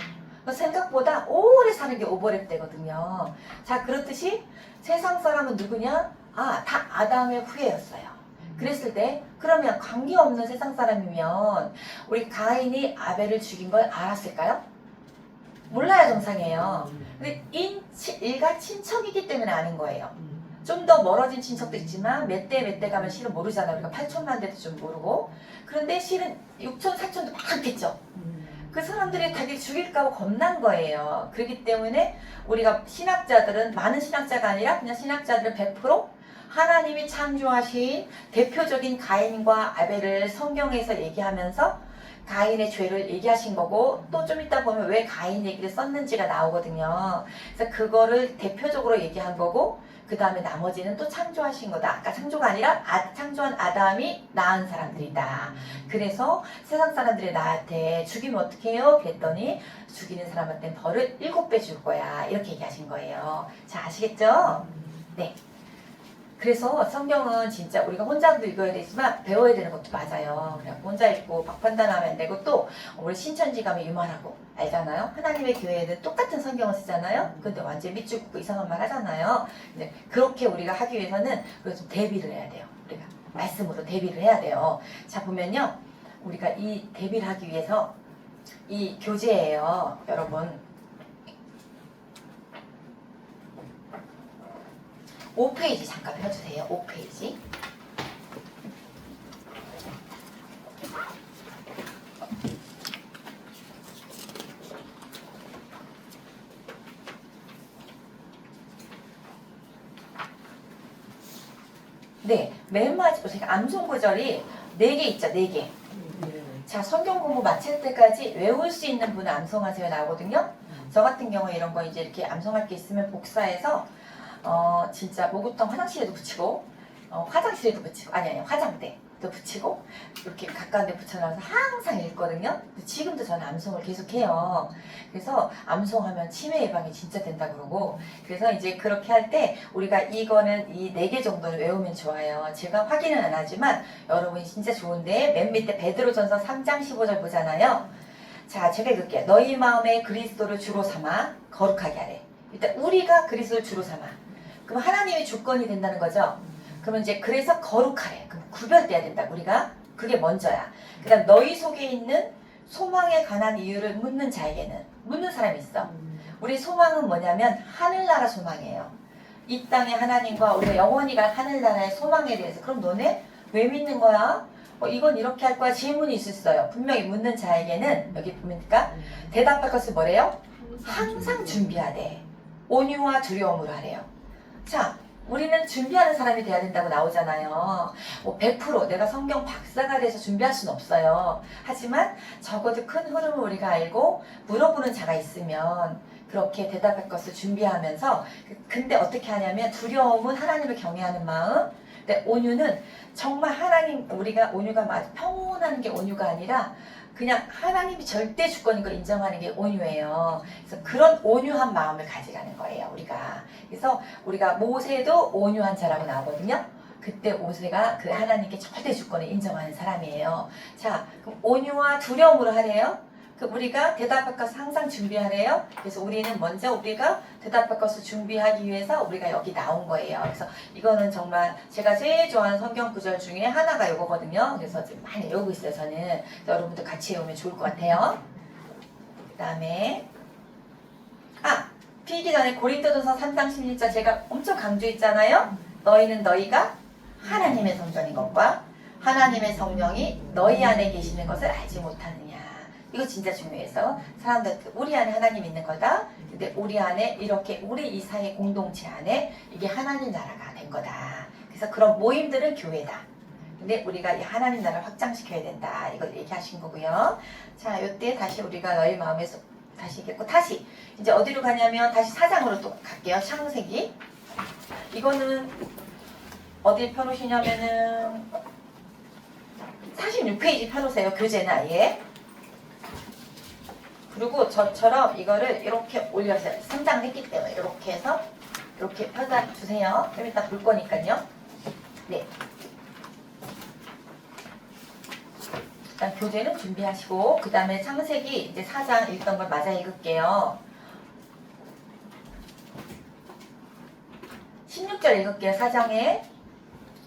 Speaker 1: 생각보다 오래 사는 게 오버랩 되거든요. 자 그렇듯이 세상 사람은 누구냐? 다 아담의 후예였어요. 그랬을 때 그러면 관계없는 세상 사람이면 우리 가인이 아벨을 죽인 걸 알았을까요? 몰라야 정상이에요. 근데 일가 친척이기 때문에 아는 거예요. 좀 더 멀어진 친척도 있지만 몇 대 가면 실은 모르잖아요. 우리가 8천만 대도 좀 모르고. 그런데 실은 6천, 4천도 많겠죠. 그 사람들이 자기를 죽일까 봐 겁난 거예요. 그렇기 때문에 우리가 많은 신학자가 아니라 그냥 신학자들은 100% 하나님이 창조하신 대표적인 가인과 아벨을 성경에서 얘기하면서 가인의 죄를 얘기하신 거고 또 좀 이따 보면 왜 가인 얘기를 썼는지가 나오거든요. 그래서 그거를 대표적으로 얘기한 거고 그 다음에 나머지는 또 창조하신 거다. 아까 창조가 아니라 창조한 아담이 낳은 사람들이다. 그래서 세상 사람들이 나한테 죽이면 어떻게 해요? 그랬더니 죽이는 사람한테는 벌을 7배 줄 거야. 이렇게 얘기하신 거예요. 자 아시겠죠? 네. 그래서 성경은 진짜 우리가 혼자도 읽어야 되지만 배워야 되는 것도 맞아요. 그냥 혼자 읽고 막 판단하면 안 되고 또 우리 신천지 가면 유말하고 알잖아요. 하나님의 교회는 똑같은 성경을 쓰잖아요. 근데 완전 밑줄 긋고 이상한 말 하잖아요. 근데 그렇게 우리가 하기 위해서는 우리가 좀 대비를 해야 돼요. 우리가 말씀으로 대비를 해야 돼요. 자 보면요. 우리가 이 대비를 하기 위해서 이 교재예요. 여러분. 5페이지 잠깐 펴주세요. 5페이지. 네, 맨 마지막에 암송 구절이 4개 있죠, 4개. 자, 성경 공부 마칠 때까지 외울 수 있는 분은 암송하세요 나오거든요. 저 같은 경우에 이런 거 이제 이렇게 암송할 게 있으면 복사해서 진짜 목욕탕 화장실에도 붙이고 화장실에도 붙이고 아니 화장대도 붙이고 이렇게 가까운 데 붙여놔서 항상 읽거든요. 지금도 저는 암송을 계속해요. 그래서 암송하면 치매 예방이 진짜 된다 그러고 그래서 이제 그렇게 할 때 우리가 이거는 이 4개 정도는 외우면 좋아요. 제가 확인은 안 하지만 여러분이 진짜 좋은데 맨 밑에 베드로전서 3장 15절 보잖아요. 자, 제가 읽을게요. 너희 마음에 그리스도를 주로 삼아 거룩하게 하래. 일단 우리가 그리스도를 주로 삼아. 그럼 하나님이 주권이 된다는 거죠. 그러면 이제 그래서 거룩하래. 그럼 구별돼야 된다. 우리가 그게 먼저야. 그다음 너희 속에 있는 소망에 관한 이유를 묻는 자에게는 묻는 사람이 있어. 우리 소망은 뭐냐면 하늘나라 소망이에요. 이 땅의 하나님과 우리가 영원히 갈 하늘나라의 소망에 대해서 그럼 너네 왜 믿는 거야? 이건 이렇게 할 거야. 질문이 있었어요. 분명히 묻는 자에게는 여기 보니까 대답할 것을 뭐래요? 항상 준비하되 온유와 두려움으로 하래요. 자, 우리는 준비하는 사람이 돼야 된다고 나오잖아요. 100% 내가 성경 박사가 돼서 준비할 수는 없어요. 하지만 적어도 큰 흐름을 우리가 알고 물어보는 자가 있으면 그렇게 대답할 것을 준비하면서 근데 어떻게 하냐면 두려움은 하나님을 경외하는 마음 근데 온유는 정말 하나님 우리가 온유가 평온한 게 온유가 아니라 그냥 하나님이 절대 주권인 걸 인정하는 게 온유예요. 그래서 그런 온유한 마음을 가지라는 거예요, 우리가. 그래서 우리가 모세도 온유한 자라고 나오거든요. 그때 모세가 그 하나님께 절대 주권을 인정하는 사람이에요. 자, 그럼 온유와 두려움으로 하래요. 우리가 대답할 것을 항상 준비하래요. 그래서 우리는 먼저 우리가 대답할 것을 준비하기 위해서 우리가 여기 나온 거예요. 그래서 이거는 정말 제가 제일 좋아하는 성경 구절 중에 하나가 이거거든요. 그래서 지금 많이 외우고 있어요, 저는. 여러분도 같이 외우면 좋을 것 같아요. 그 다음에 피기 전에 고린도전서 3장 16절 제가 엄청 강조했잖아요. 너희는 너희가 하나님의 성전인 것과 하나님의 성령이 너희 안에 계시는 것을 알지 못하느냐. 이거 진짜 중요해서 사람들 우리 안에 하나님 있는 거다. 근데 우리 안에 이렇게 우리 이 사회 공동체 안에 이게 하나님 나라가 된 거다. 그래서 그런 모임들은 교회다. 근데 우리가 이 하나님 나라를 확장시켜야 된다. 이걸 얘기하신 거고요. 자, 이때 다시 우리가 너희 마음에서 다시 읽겠고 다시 이제 어디로 가냐면 다시 4장으로 또 갈게요. 창세기. 이거는 어디 펴놓으시냐면은 46페이지 펴놓으세요. 교재는 아예. 그리고 저처럼 이거를 이렇게 올려서 성장했기 때문에 이렇게 해서 이렇게 펴다 주세요. 좀 이따 볼 거니까요. 네. 일단 교재는 준비하시고 그 다음에 창세기 이제 4장 읽던 걸 맞아 읽을게요. 16절 읽을게요. 4장에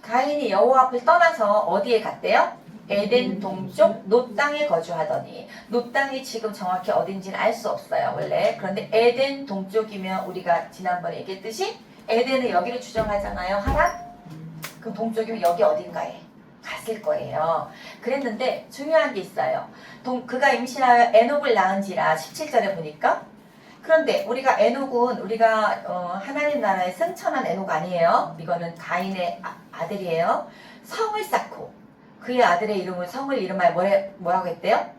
Speaker 1: 가인이 여호와 앞을 떠나서 어디에 갔대요? 에덴 동쪽 놋 땅에 거주하더니 놋 땅이 지금 정확히 어딘지는 알 수 없어요 원래. 그런데 에덴 동쪽이면 우리가 지난번에 얘기했듯이 에덴은 여기를 추정하잖아요. 하란? 그럼 동쪽이면 여기 어딘가에 갔을 거예요. 그랬는데 중요한 게 있어요. 그가 임신하여 에녹을 낳은지라 17절에 보니까. 그런데 우리가 에녹은 우리가 하나님 나라의 승천한 에녹 아니에요. 이거는 가인의 아들이에요. 성을 쌓고 그의 아들의 이름을 성을 이름하여 뭐라고 했대요?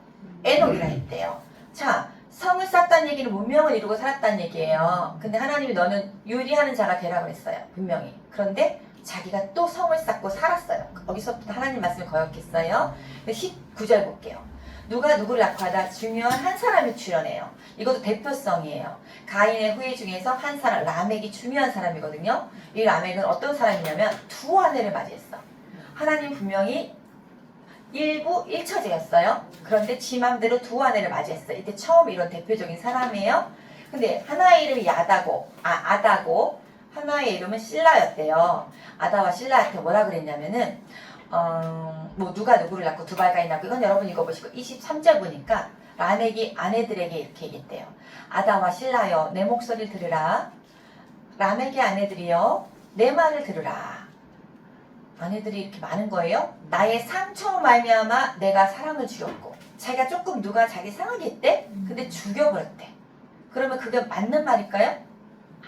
Speaker 1: 에녹이라 했대요. 자, 성을 쌓았다는 얘기는 문명을 이루고 살았다는 얘기예요. 근데 하나님이 너는 유리하는 자가 되라 그랬어요. 분명히. 그런데 자기가 또 성을 쌓고 살았어요. 거기서부터 하나님 말씀을 거역했어요. 19절 볼게요. 누가 누구를 낳고 하다 중요한 한 사람이 출현해요. 이것도 대표성이에요. 가인의 후예 중에서 한 사람, 라멕이 중요한 사람이거든요. 이 라멕은 어떤 사람이냐면 두 아내를 맞이했어. 하나님 분명히 일부 1처제였어요. 그런데 지 맘대로 두 아내를 맞이했어요. 이때 처음 이런 대표적인 사람이에요. 근데 하나의 이름이 아다고 하나의 이름은 실라였대요. 아다와 실라한테 뭐라 그랬냐면은 뭐 누가 누구를 낳고 두발가인 낳고 이건 여러분 읽어보시고 23절 보니까 라멕이 아내들에게 이렇게 얘기했대요. 아다와 실라여 내 목소리를 들으라. 라멕의 아내들이여 내 말을 들으라. 아내들이 이렇게 많은 거예요. 나의 상처로 말미암아 내가 사람을 죽였고, 자기가 조금 누가 자기 상하게 했대? 근데 죽여버렸대. 그러면 그게 맞는 말일까요?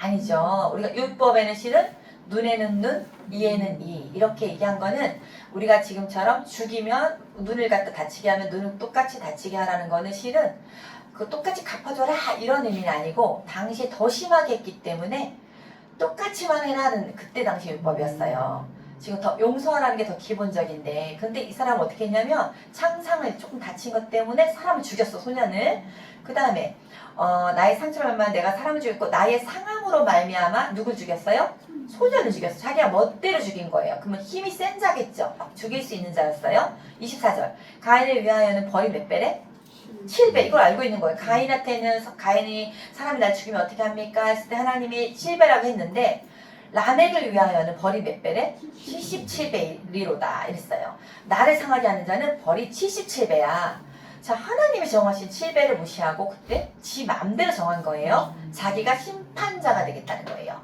Speaker 1: 아니죠. 우리가 율법에는 실은 눈에는 눈, 이에는 이 이렇게 얘기한 거는 우리가 지금처럼 죽이면 눈을 갖다 다치게 하면 눈을 똑같이 다치게 하라는 거는 실은 그 똑같이 갚아줘라 이런 의미는 아니고 당시에 더 심하게 했기 때문에 똑같이만 해라는 그때 당시 율법이었어요. 지금 더 용서하라는 게 더 기본적인데 근데 이 사람은 어떻게 했냐면 창상을 조금 다친 것 때문에 사람을 죽였어. 소년을. 그 다음에 나의 상처로 말미암아 내가 사람을 죽였고 나의 상함으로 말미암아 누굴 죽였어요? 소년을 죽였어. 자기가 멋대로 죽인 거예요. 그러면 힘이 센 자겠죠. 죽일 수 있는 자였어요. 24절 가인을 위하여는 벌이 몇 배래? 7배. 이걸 알고 있는 거예요. 가인한테는 가인이 사람이 날 죽이면 어떻게 합니까? 했을 때 하나님이 7배라고 했는데 라멕을 위하여는 벌이 몇 배래? 77배리로다 이랬어요. 나를 상하게 하는 자는 벌이 77배야. 자, 하나님이 정하신 7배를 무시하고 그때 지 맘대로 정한 거예요. 자기가 심판자가 되겠다는 거예요.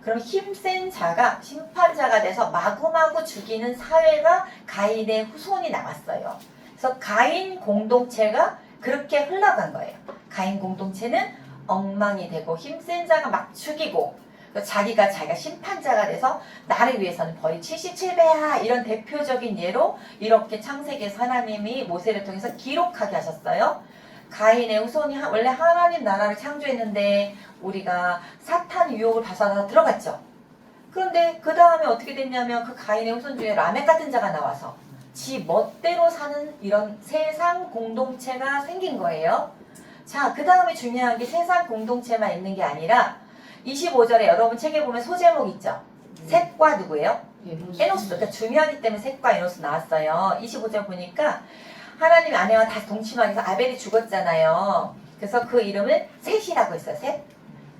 Speaker 1: 그럼 힘센 자가 심판자가 돼서 마구마구 죽이는 사회가 가인의 후손이 나왔어요. 그래서 가인 공동체가 그렇게 흘러간 거예요. 가인 공동체는 엉망이 되고 힘센 자가 막 죽이고 자기가 심판자가 돼서 나를 위해서는 벌이 77배야 이런 대표적인 예로 이렇게 창세기에서 하나님이 모세를 통해서 기록하게 하셨어요. 가인의 후손이 원래 하나님 나라를 창조했는데 우리가 사탄 유혹을 받아서 들어갔죠. 그런데 그 다음에 어떻게 됐냐면 그 가인의 후손 중에 라멕 같은 자가 나와서 지 멋대로 사는 이런 세상 공동체가 생긴 거예요. 자, 그 다음에 중요한 게 세상 공동체만 있는 게 아니라 25절에 여러분 책에 보면 소제목 있죠? 셋과 누구예요? 에노스. 그러니까 중요하기 때문에 셋과 에노스 나왔어요. 25절 보니까 하나님 아내와 다 동침하기 위해서 아벨이 죽었잖아요. 그래서 그 이름을 셋이라고 했어요. 셋.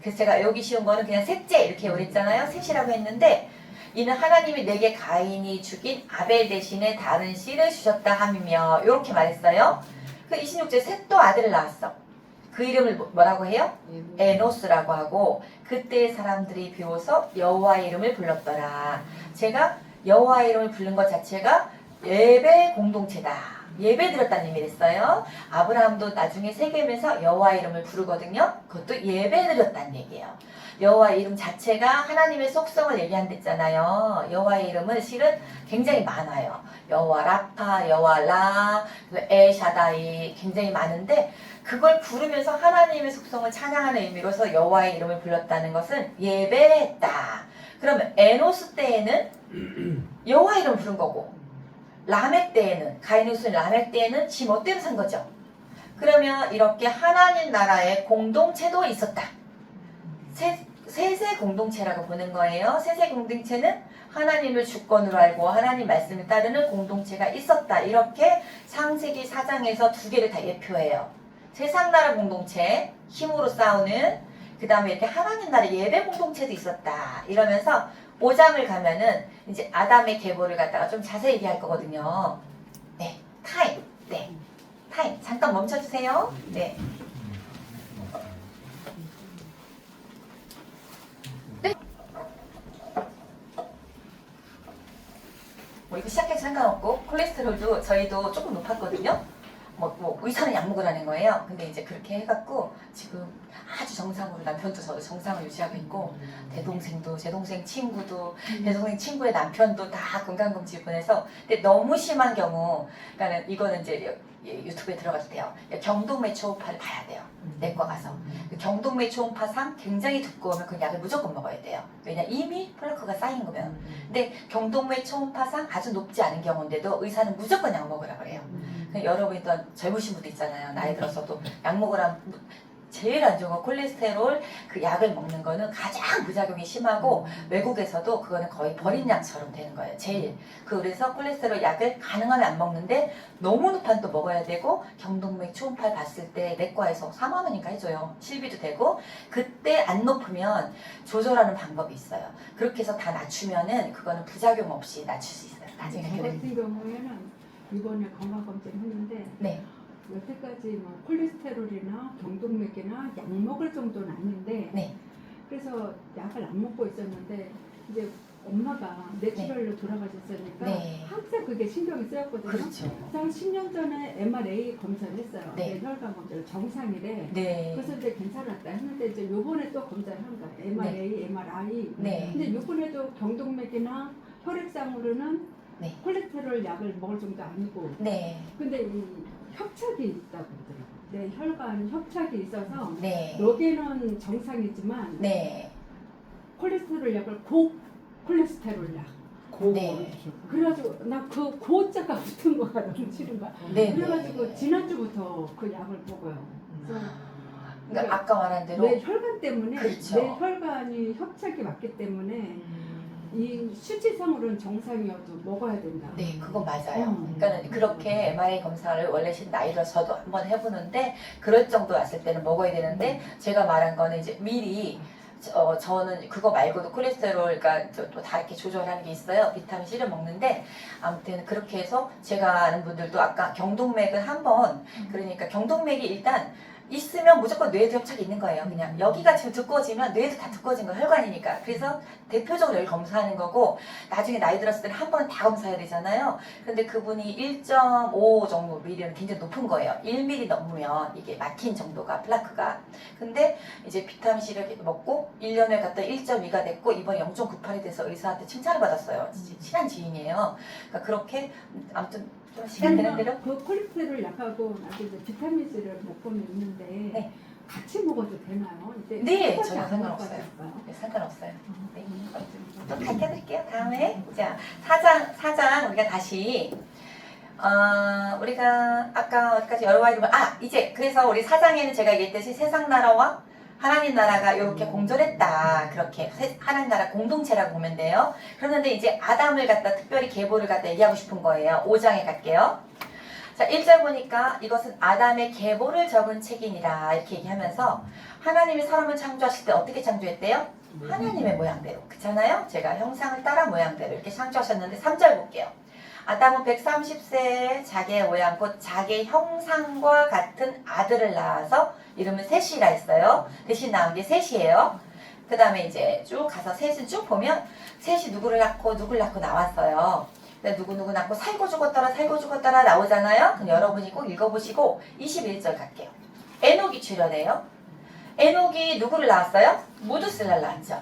Speaker 1: 그래서 제가 여기 쉬운 거는 그냥 셋째 이렇게 그랬잖아요. 셋이라고 했는데 이는 하나님이 내게 가인이 죽인 아벨 대신에 다른 씨를 주셨다 함이며 이렇게 말했어요. 그 26절에 셋도 아들을 낳았어. 그 이름을 뭐라고 해요? 에노스라고 하고 그때의 사람들이 비로소 여호와의 이름을 불렀더라. 제가 여호와의 이름을 부른 것 자체가 예배 공동체다. 예배 드렸다는 의미를 했어요. 아브라함도 나중에 세겜에서 여호와의 이름을 부르거든요. 그것도 예배 드렸다는 얘기예요. 여호와의 이름 자체가 하나님의 속성을 얘기한댔잖아요. 여호와의 이름은 실은 굉장히 많아요. 여호와 라파, 여호와 라, 엘샤다이 굉장히 많은데 그걸 부르면서 하나님의 속성을 찬양하는 의미로서 여호와의 이름을 불렀다는 것은 예배했다. 그러면 에노스 때에는 여호와의 이름을 부른 거고 라멕 때에는 가인의 후손 라멕 때에는 지 멋대로 산 거죠. 그러면 이렇게 하나님 나라의 공동체도 있었다. 세세 공동체라고 보는 거예요. 세세 공동체는 하나님을 주권으로 알고 하나님 말씀을 따르는 공동체가 있었다. 이렇게 창세기 4장에서 두 개를 다 예표해요. 세상 나라 공동체, 힘으로 싸우는, 그 다음에 이렇게 하나님 나라 예배 공동체도 있었다. 이러면서 5장을 가면은 이제 아담의 계보를 갖다가 좀 자세히 얘기할 거거든요. 네, 타임. 네, 타임. 잠깐 멈춰주세요. 네. 뭐 이거 시작해도 상관없고 콜레스테롤도 저희도 조금 높았거든요. 뭐 의사는 약 먹으라는 거예요. 근데 이제 그렇게 해갖고 지금 아주 정상으로 남편도 저도 정상을 유지하고 있고 대동생도 제 동생 친구도 제 동생 친구의 남편도 다 건강검진 보내서 근데 너무 심한 경우 그러니까 이거는 이제 유튜브에 들어가도 돼요. 경동맥 초음파를 봐야 돼요. 내과 가서 경동맥 초음파상 굉장히 두꺼우면 그 약을 무조건 먹어야 돼요. 왜냐 이미 플라크가 쌓인 거면. 근데 경동맥 초음파상 아주 높지 않은 경우인데도 의사는 무조건 약 먹으라 그래요. 여러분이 또 젊으신 분도 있잖아요. 나이 들어서도 약 먹으라. 제일 안 좋은 건 콜레스테롤 그 약을 먹는 거는 가장 부작용이 심하고 외국에서도 그거는 거의 버린 약처럼 되는 거예요. 제일. 그래서 콜레스테롤 약을 가능하면 안 먹는데 너무 높은 또 먹어야 되고 경동맥 초음파 봤을 때 내과에서 4만 원인가 해줘요. 실비도 되고 그때 안 높으면 조절하는 방법이 있어요. 그렇게 해서 다 낮추면은 그거는 부작용 없이 낮출 수 있어요. 나중에
Speaker 2: 저 같은 경우에는 이번에 건강검진 했는데
Speaker 1: 네.
Speaker 2: 여태까지 뭐 콜레스테롤이나 경동맥이나 약 먹을 정도는 아닌데
Speaker 1: 네.
Speaker 2: 그래서 약을 안 먹고 있었는데 이제 엄마가 내추럴로 돌아가셨으니까
Speaker 1: 네.
Speaker 2: 항상 그게 신경이 쓰였거든요.
Speaker 1: 그렇죠.
Speaker 2: 한 10년 전에 MRA 검사를 했어요.
Speaker 1: 네.
Speaker 2: 뇌혈관 검사를 정상이래.
Speaker 1: 네.
Speaker 2: 그래서 이제 괜찮았다 했는데 이제 요번에 또 검사를 한 거야. MRA, MRI.
Speaker 1: 네.
Speaker 2: 근데 요번에도 경동맥이나 혈액상으로는
Speaker 1: 네.
Speaker 2: 콜레스테롤 약을 먹을 정도 아니고
Speaker 1: 네.
Speaker 2: 근데 이 협착이 있다고 그러더라고요. 내 혈관 협착이 있어서
Speaker 1: 네.
Speaker 2: 여기는 정상이지만
Speaker 1: 네.
Speaker 2: 콜레스테롤 약을 고콜레스테롤 약.
Speaker 1: 네.
Speaker 2: 그래가지고 나 그 고자가 붙은 거가 너무 싫은 거야.
Speaker 1: 네.
Speaker 2: 그래가지고 지난주부터 그 약을 먹어요. 그래서
Speaker 1: 그러니까 아까 말한 대로
Speaker 2: 내 혈관 때문에
Speaker 1: 그렇죠.
Speaker 2: 내 혈관이 협착이 맞기 때문에 이 수치상으로는 정상이어도 먹어야 된다.
Speaker 1: 네, 그건 맞아요.
Speaker 2: 음.
Speaker 1: 그러니까 그렇게 MRI 검사를 원래 나이로 저도 한번 해보는데 그럴 정도 왔을 때는 먹어야 되는데 제가 말한 거는 이제 미리 저는 그거 말고도 콜레스테롤, 그러니까 또 다 이렇게 조절하는 게 있어요. 비타민 C를 먹는데 아무튼 그렇게 해서 제가 아는 분들도 아까 경동맥은 한번 그러니까 경동맥이 일단 있으면 무조건 뇌에도 협착이 있는 거예요. 그냥 여기가 지금 두꺼워지면 뇌도 다 두꺼워진 거예요. 혈관이니까. 그래서 대표적으로 여기 검사하는 거고 나중에 나이 들었을 때는 한 번은 다 검사해야 되잖아요. 근데 그분이 1.5 정도 mm는 굉장히 높은 거예요. 1mm 넘으면 이게 막힌 정도가 플라크가. 근데 이제 비타민C를 먹고 1년에 갔다 1.2가 됐고 이번에 0.98이 돼서 의사한테 칭찬을 받았어요. 친한 지인이에요. 그러니까 그렇게 아무튼 좀 시간 되는 대로
Speaker 2: 그 콜레스테롤 약하고 나도 이제 비타민 C를 먹고는 있는데
Speaker 1: 네.
Speaker 2: 같이 먹어도 되나요? 이제
Speaker 1: 네,
Speaker 2: 똑같이
Speaker 1: 전혀
Speaker 2: 안
Speaker 1: 상관없어요.
Speaker 2: 먹어도
Speaker 1: 네, 상관없어요. 네. 또
Speaker 2: 될까요?
Speaker 1: 가르쳐드릴게요. 다음에 자 사장 우리가 다시 우리가 아까 어디까지 여러 가지 이제 그래서 우리 사장에는 제가 얘기했듯이 세상 나라와 하나님 나라가 이렇게 공존했다. 그렇게 하나님 나라 공동체라고 보면 돼요. 그런데 이제 아담을 갖다 특별히 계보를 갖다 얘기하고 싶은 거예요. 5장에 갈게요. 자, 1절 보니까 이것은 아담의 계보를 적은 책이니라 이렇게 얘기하면서 하나님이 사람을 창조하실 때 어떻게 창조했대요? 하나님의 모양대로. 그렇잖아요? 제가 형상을 따라 모양대로 이렇게 창조하셨는데 3절 볼게요. 아담은 130세에 자기의 모양 곧 자기의 형상과 같은 아들을 낳아서 이름은 셋이라 했어요. 대신 낳은 게 셋이에요. 그 다음에 이제 쭉 가서 셋은 쭉 보면 셋이 누구를 낳고 누구를 낳고 나왔어요. 누구 낳고 살고 죽었더라 나오잖아요. 그럼 여러분이 꼭 읽어보시고 21절 갈게요. 에녹이 출현해요. 에녹이 누구를 낳았어요? 무두슬라를 낳았죠.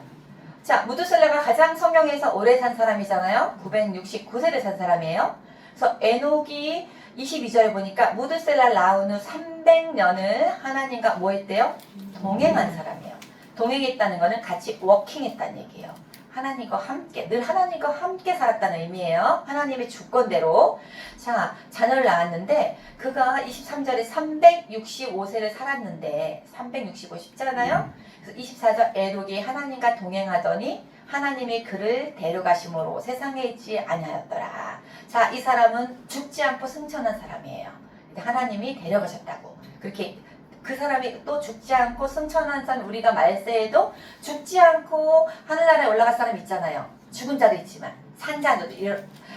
Speaker 1: 자, 무두슬라가 가장 성경에서 오래 산 사람이잖아요. 969세를 산 사람이에요. 그래서 에녹이 22절에 보니까 무두슬라를 낳은 후 300년을 하나님과 뭐 했대요? 동행한 사람이에요. 동행했다는 거는 같이 워킹했다는 얘기예요. 하나님과 함께, 늘 하나님과 함께 살았다는 의미예요. 하나님의 주권대로. 자, 자녀를 낳았는데 그가 23절에 365세를 살았는데 365 쉽잖아요. 그래서 24절 에녹이 하나님과 동행하더니 하나님이 그를 데려가심으로 세상에 있지 아니하였더라. 자, 이 사람은 죽지 않고 승천한 사람이에요. 하나님이 데려가셨다고. 그렇게 그 사람이 또 죽지 않고 승천한 사람, 우리가 말세에도 죽지 않고 하늘나라에 올라갈 사람 있잖아요. 죽은 자도 있지만 산자도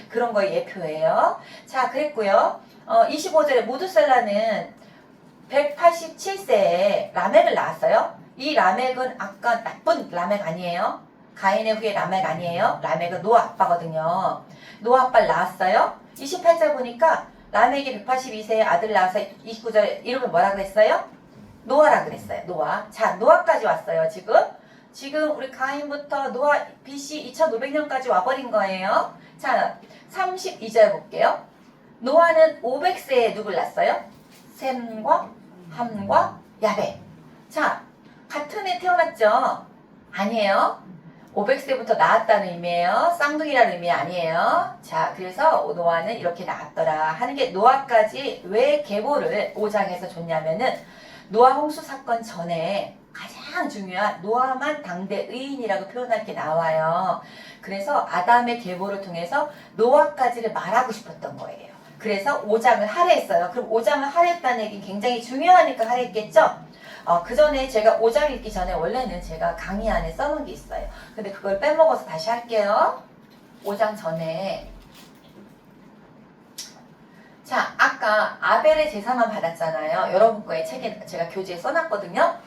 Speaker 1: 그런 거의 예표예요. 자, 그랬고요. 25절에 무두셀라는 187세에 라멕을 낳았어요. 이 라멕은 아까 나쁜 라멕 아니에요. 가인의 후에 라멕 아니에요. 라멕은 노아 아빠거든요. 노아 아빠를 낳았어요. 28절 보니까 라멕이 182세에 아들 낳아서 29절 이름을 뭐라 그랬어요? 노아라 그랬어요. 노아. 자, 노아까지 왔어요. 지금 우리 가인부터 노아 BC 2500년까지 와버린 거예요. 자, 32절 볼게요. 노아는 500세에 누굴 낳았어요? 셈과 함과 야벳. 자, 같은 해 태어났죠? 아니에요. 500세부터 낳았다는 의미예요. 쌍둥이라는 의미 아니에요. 자, 그래서 노아는 이렇게 낳았더라 하는 게 노아까지 왜 계보를 5장에서 줬냐면은 노아 홍수 사건 전에 가장 중요한 노아만 당대 의인이라고 표현할 게 나와요. 그래서 아담의 계보를 통해서 노아까지를 말하고 싶었던 거예요. 그래서 5장을 할애했어요. 그럼 5장을 할애했다는 얘기는 굉장히 중요하니까 할애했겠죠? 그 전에 제가 5장 읽기 전에 원래는 제가 강의 안에 써놓은 게 있어요. 근데 그걸 빼먹어서 다시 할게요. 5장 전에. 자, 아까 아벨의 제사만 받았잖아요. 여러분 거에 책에 제가 교재에 써놨거든요.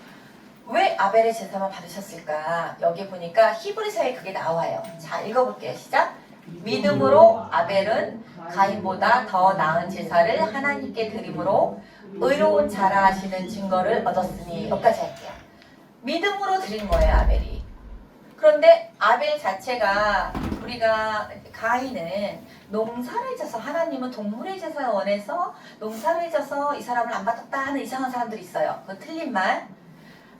Speaker 1: 왜 아벨의 제사만 받으셨을까? 여기 보니까 히브리서에 그게 나와요. 자, 읽어볼게요. 시작. 믿음으로 아벨은 가인보다 더 나은 제사를 하나님께 드림으로 의로운 자라 하시는 증거를 얻었으니, 여기까지 할게요. 믿음으로 드린 거예요, 아벨이. 그런데 아벨 자체가, 우리가 가인은 농사를 져서, 하나님은 동물의 제사를 원해서 농사를 져서 이 사람을 안 받았다 하는 이상한 사람들이 있어요. 그건 틀린 말.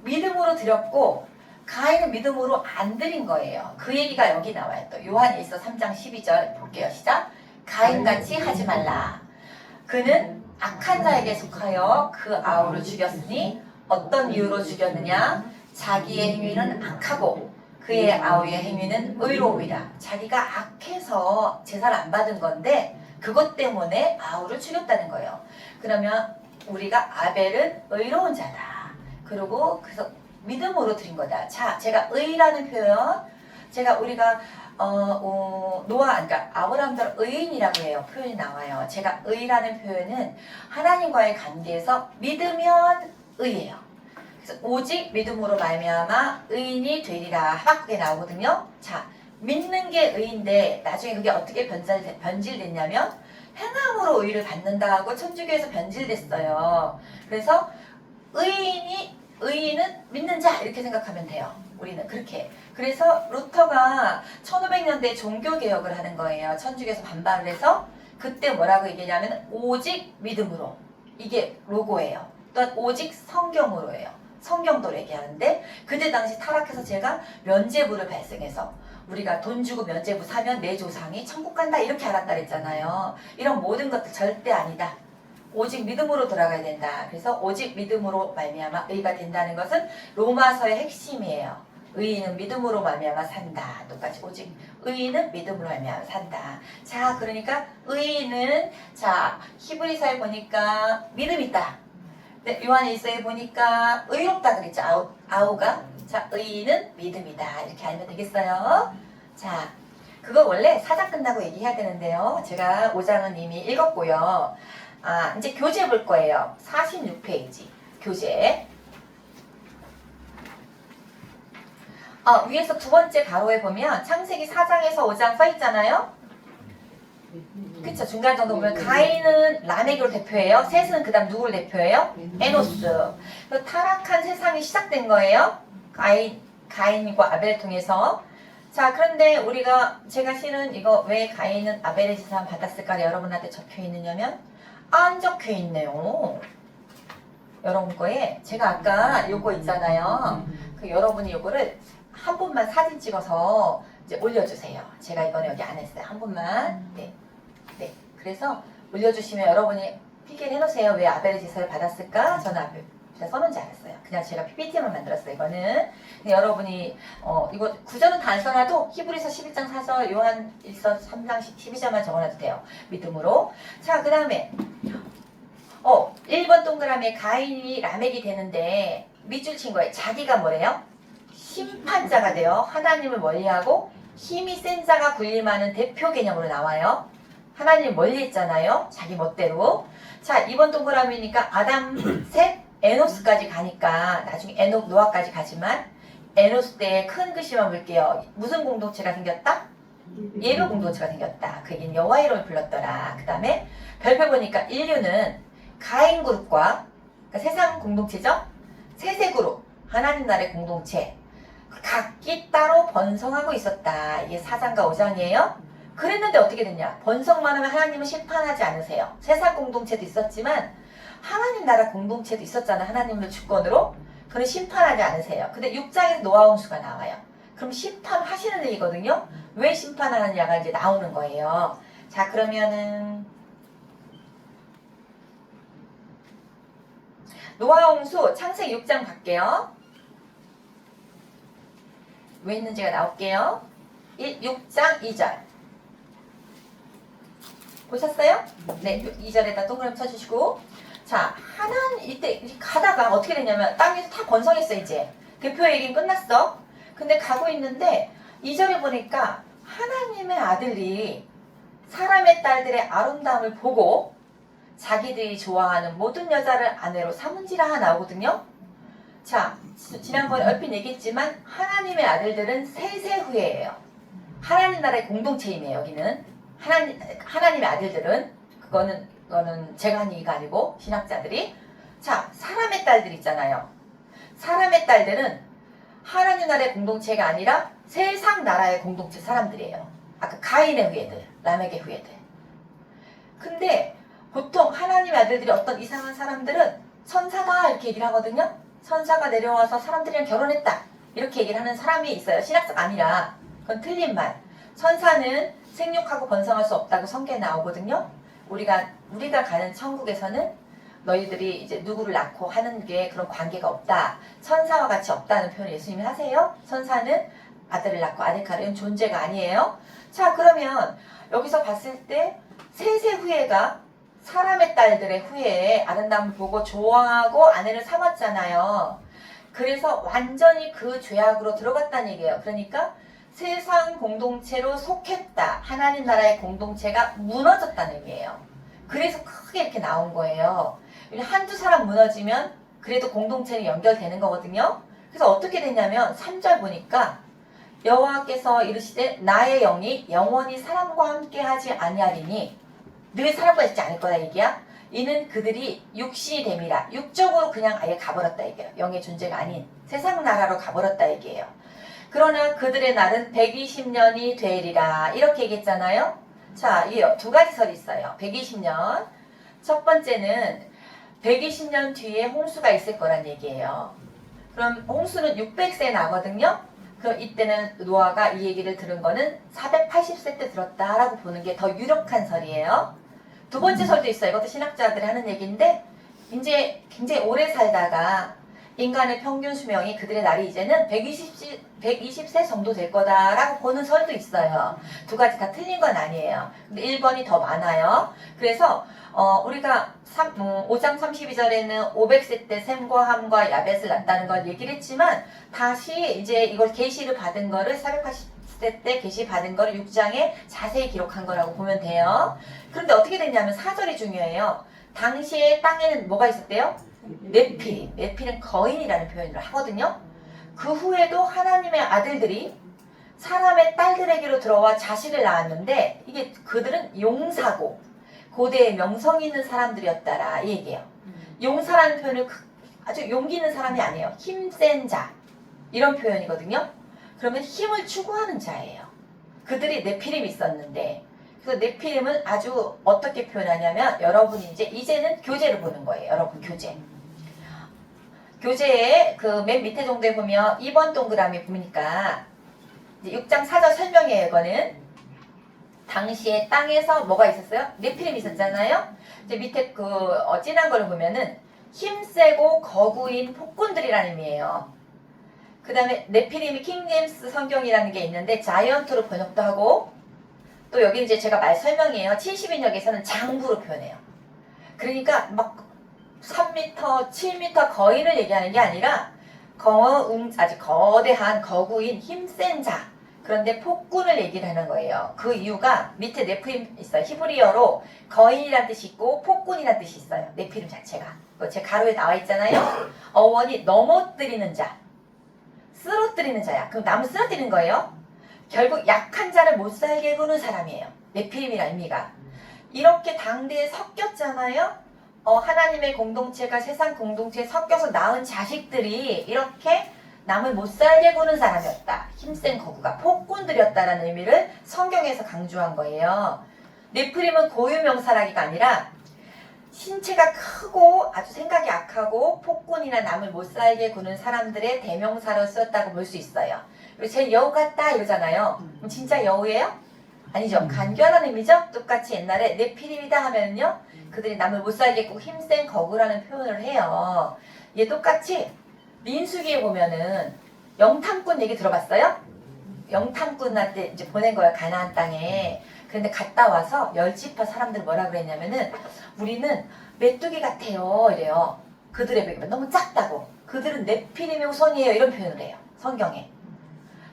Speaker 1: 믿음으로 드렸고 가인은 믿음으로 안 드린 거예요. 그 얘기가 여기 나와요. 또 요한일서 3장 12절 볼게요. 시작. 가인같이 하지 말라. 그는 악한 자에게 속하여 그 아우를 죽였으니 어떤 이유로 죽였느냐? 자기의 행위는 악하고 그의 아우의 행위는 의로움이라. 자기가 악해서 제사를 안 받은 건데 그것 때문에 아우를 죽였다는 거예요. 그러면 우리가 아벨은 의로운 자다. 그리고 그래서 믿음으로 드린 거다. 자, 제가 의라는 표현, 우리가 그러니까 아브라함처럼 의인이라고 해요. 표현이 나와요. 제가 의라는 표현은 하나님과의 관계에서 믿으면 의예요. 그래서 오직 믿음으로 말미암아 의인이 되리라 하박국에 나오거든요. 자, 믿는 게 의인데 나중에 그게 어떻게 변질됐냐면 행함으로 의를 받는다 하고 천주교에서 변질됐어요. 그래서 의인은 믿는 자 이렇게 생각하면 돼요. 우리는 그렇게. 그래서 루터가 1500년대에 종교개혁을 하는 거예요. 천주교에서 반발을 해서 그때 뭐라고 얘기하냐면 오직 믿음으로. 이게 로고예요. 또한 오직 성경으로예요. 성경도 얘기하는데 그때 당시 타락해서 제가 면죄부를 발생해서 우리가 돈 주고 면죄부 사면 내 조상이 천국 간다 이렇게 알았다 그랬잖아요. 이런 모든 것들 절대 아니다. 오직 믿음으로 돌아가야 된다. 그래서 오직 믿음으로 말미암아 의가 된다는 것은 로마서의 핵심이에요. 의인은 믿음으로 말미암아 산다. 똑같이 오직 의인은 믿음으로 말미암아 산다. 자, 그러니까 의인은 자 히브리서에 보니까 믿음 있다. 네, 요한일서에 보니까 의롭다 그랬죠. 아우가. 자, 의인은 믿음이다. 이렇게 알면 되겠어요. 자, 그거 원래 4장 끝나고 얘기해야 되는데요. 제가 5장은 이미 읽었고요. 이제 교재 볼 거예요. 46페이지 교재. 위에서 두 번째 가로에 보면 창세기 4장에서 5장 써 있잖아요. 그쵸? 중간 정도 보면 가인은 라멕으로 대표해요. 셋은 그 다음 누구를 대표해요? 에노스. 타락한 세상이 시작된 거예요. 가인과 아벨을 통해서. 자, 그런데 제가 실은 이거 왜 가인은 아벨의 제사만 받았을까 여러분한테 적혀 있느냐면 안 적혀 있네요. 여러분 거에 제가 아까 요거 있잖아요. 여러분이 요거를 한 번만 사진 찍어서 이제 올려주세요. 제가 이번에 여기 안 했어요. 한 번만. 네. 그래서 올려주시면 여러분이 필기를 해놓으세요. 왜 아벨의 제사를 받았을까? 저는 아벨 제사 써놓은지 알았어요. 그냥 제가 PPT만 만들었어요. 이거는. 여러분이 이거 구절은 다 안 써놔도 히브리서 11장 4절, 요한일서 3장 12절만 적어놔도 돼요. 믿음으로. 자, 그 다음에 1번 동그라미에 가인이 라멕이 되는데 밑줄 친 거예요. 자기가 뭐래요? 심판자가 돼요. 하나님을 멀리하고 힘이 센 자가 군림하는 대표 개념으로 나와요. 하나님 멀리 있잖아요. 자기 멋대로. 자, 2번 동그라미니까 아담, 셋, 에노스까지 가니까 나중에 에녹, 노아까지 가지만 에노스 때의 큰 글씨만 볼게요. 무슨 공동체가 생겼다? 예배 공동체가 생겼다. 그 얘기는 여호와 이름을 불렀더라. 그 다음에 별표 보니까 인류는 가인 그룹과 그러니까 세상 공동체죠. 세세 그룹, 하나님 나라의 공동체 각기 따로 번성하고 있었다. 이게 4장과 5장이에요. 그랬는데 어떻게 됐냐? 번성만 하면 하나님은 심판하지 않으세요. 세상 공동체도 있었지만 하나님 나라 공동체도 있었잖아. 하나님의 주권으로. 그는 심판하지 않으세요. 근데 6장에서 노아 홍수가 나와요. 그럼 심판하시는 얘기거든요. 왜 심판하느냐가 이제 나오는 거예요. 자, 그러면은 노아 홍수 창세기 6장 갈게요. 왜 있는지가 나올게요. 6장 2절. 보셨어요? 네, 2절에다 동그라미 쳐주시고. 자, 이때 가다가 어떻게 되냐면 땅에서 다 번성했어 이제. 대표 얘기는 끝났어. 근데 가고 있는데 2절에 보니까 하나님의 아들이 사람의 딸들의 아름다움을 보고 자기들이 좋아하는 모든 여자를 아내로 삼은지라 나오거든요. 자, 지난번에 얼핏 얘기했지만 하나님의 아들들은 세세 후예예요. 하나님 나라의 공동체임이에요. 여기는 하나님의 아들들은 그거는 제가 한 얘기가 아니고 신학자들이. 자, 사람의 딸들 있잖아요. 사람의 딸들은 하나님 나라의 공동체가 아니라 세상 나라의 공동체 사람들이에요. 아까 가인의 후예들, 람에게 후예들. 근데 보통 하나님의 아들들이 어떤 이상한 사람들은 천사가 이렇게 얘기를 하거든요. 천사가 내려와서 사람들이랑 결혼했다 이렇게 얘기를 하는 사람이 있어요. 신학자가 아니라. 그건 틀린 말. 천사는 생육하고 번성할 수 없다고 성경에 나오거든요. 우리가 가는 천국에서는 너희들이 이제 누구를 낳고 하는 게 그런 관계가 없다. 천사와 같이 없다는 표현을 예수님이 하세요. 천사는 아들을 낳고 아들 가르는 존재가 아니에요. 자, 그러면 여기서 봤을 때 세세 후예가 사람의 딸들의 후예에 아름다움을 보고 좋아하고 아내를 삼았잖아요. 그래서 완전히 그 죄악으로 들어갔다는 얘기예요. 그러니까 세상 공동체로 속했다. 하나님 나라의 공동체가 무너졌다는 의미예요. 그래서 크게 이렇게 나온 거예요. 한두 사람 무너지면 그래도 공동체는 연결되는 거거든요. 그래서 어떻게 됐냐면 3절 보니까 여호와께서 이르시되 나의 영이 영원히 사람과 함께 하지 아니하리니 늘 사람과 있지 않을 거다 얘기야. 이는 그들이 육신이 됨이라. 육적으로 그냥 아예 가버렸다 얘기예요. 영의 존재가 아닌 세상 나라로 가버렸다 얘기예요. 그러나 그들의 날은 120년이 되리라 이렇게 얘기했잖아요. 자, 이 두 가지 설이 있어요. 120년. 첫 번째는 120년 뒤에 홍수가 있을 거란 얘기예요. 그럼 홍수는 600세에 나거든요. 그럼 이때는 노아가 이 얘기를 들은 거는 480세 때 들었다라고 보는 게 더 유력한 설이에요. 두 번째 설도 있어요. 이것도 신학자들이 하는 얘기인데 이제 굉장히 오래 살다가 인간의 평균 수명이 그들의 날이 이제는 120세 정도 될 거다라고 보는 설도 있어요. 두 가지 다 틀린 건 아니에요. 근데 1번이 더 많아요. 그래서 우리가 5장 32절에는 500세 때 셈과 함과 야벳을 낳았다는 걸 얘기를 했지만 다시 이제 이걸 계시를 받은 거를 480세 때 계시 받은 거를 6장에 자세히 기록한 거라고 보면 돼요. 그런데 어떻게 됐냐면 4절이 중요해요. 당시에 땅에는 뭐가 있었대요? 네피림. 네피는 거인이라는 표현을 하거든요. 그 후에도 하나님의 아들들이 사람의 딸들에게로 들어와 자식을 낳았는데 이게 그들은 용사고 고대에 명성 있는 사람들이었다라 이 얘기예요. 용사라는 표현을 아주 용기 있는 사람이 아니에요. 힘센 자 이런 표현이거든요. 그러면 힘을 추구하는 자예요. 그들이 네피림이 있었는데 그 네피림은 아주 어떻게 표현하냐면 여러분이 이제는 교재를 보는 거예요. 여러분 교재. 교재에 그 맨 밑에 정도에 보면 2번 동그라미 보니까 이제 6장 4절 설명이에요. 이거는 당시에 땅에서 뭐가 있었어요? 네피림이 있었잖아요. 이제 밑에 그 진한 걸 보면은 힘세고 거구인 폭군들이라는 의미예요. 그 다음에 네피림이 킹제임스 성경이라는 게 있는데 자이언트로 번역도 하고 또 여기 이제 제가 말 설명이에요. 70인역에서는 장부로 표현해요. 그러니까 막 3m, 7m 거인을 얘기하는 게 아니라 아주 거대한 거구인 힘센 자. 그런데 폭군을 얘기를 하는 거예요. 그 이유가 밑에 네피림 있어요. 히브리어로 거인이란 뜻이 있고 폭군이란 뜻이 있어요. 네피림 자체가. 제 가로에 나와 있잖아요. 어원이 넘어뜨리는 자. 쓰러뜨리는 자야. 그럼 남을 쓰러뜨리는 거예요. 결국 약한 자를 못 살게 구는 사람이에요. 네피림이란 의미가. 이렇게 당대에 섞였잖아요. 하나님의 공동체가 세상 공동체에 섞여서 낳은 자식들이 이렇게 남을 못 살게 구는 사람이었다. 힘센 거구가 폭군들이었다라는 의미를 성경에서 강조한 거예요. 네피림은 고유명사라기가 아니라 신체가 크고 아주 생각이 악하고 폭군이나 남을 못 살게 구는 사람들의 대명사로 쓰였다고 볼 수 있어요. 그리고 제 여우 같다 이러잖아요. 그럼 진짜 여우예요? 아니죠. 간결한 의미죠. 똑같이 옛날에 네피림이다 하면은요. 그들이 남을 못 살게 구 힘센 거구라는 표현을 해요. 얘 똑같이 민수기에 보면은 영탐꾼 얘기 들어봤어요? 영탐꾼한테 이제 보낸 거예요. 가나안 땅에. 그런데 갔다 와서 열지파 사람들 뭐라 그랬냐면은 우리는 메뚜기 같아요 이래요. 그들에 비하면 너무 작다고. 그들은 네피림의 후손이에요 이런 표현을 해요. 성경에.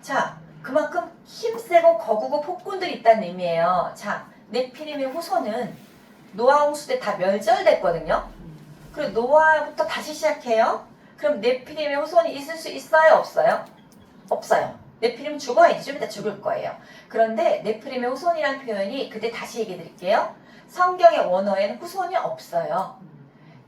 Speaker 1: 자, 그만큼 힘세고 거구고 폭군들이 있다는 의미예요. 자, 네피림의 후손은 노아 홍수 때 다 멸절됐거든요. 그리고 노아부터 다시 시작해요. 그럼 네피림의 후손이 있을 수 있어요? 없어요? 없어요. 네피림은 죽어야지. 좀 이따 죽을 거예요. 그런데 네피림의 후손이라는 표현이 그때 다시 얘기해 드릴게요. 성경의 원어에는 후손이 없어요.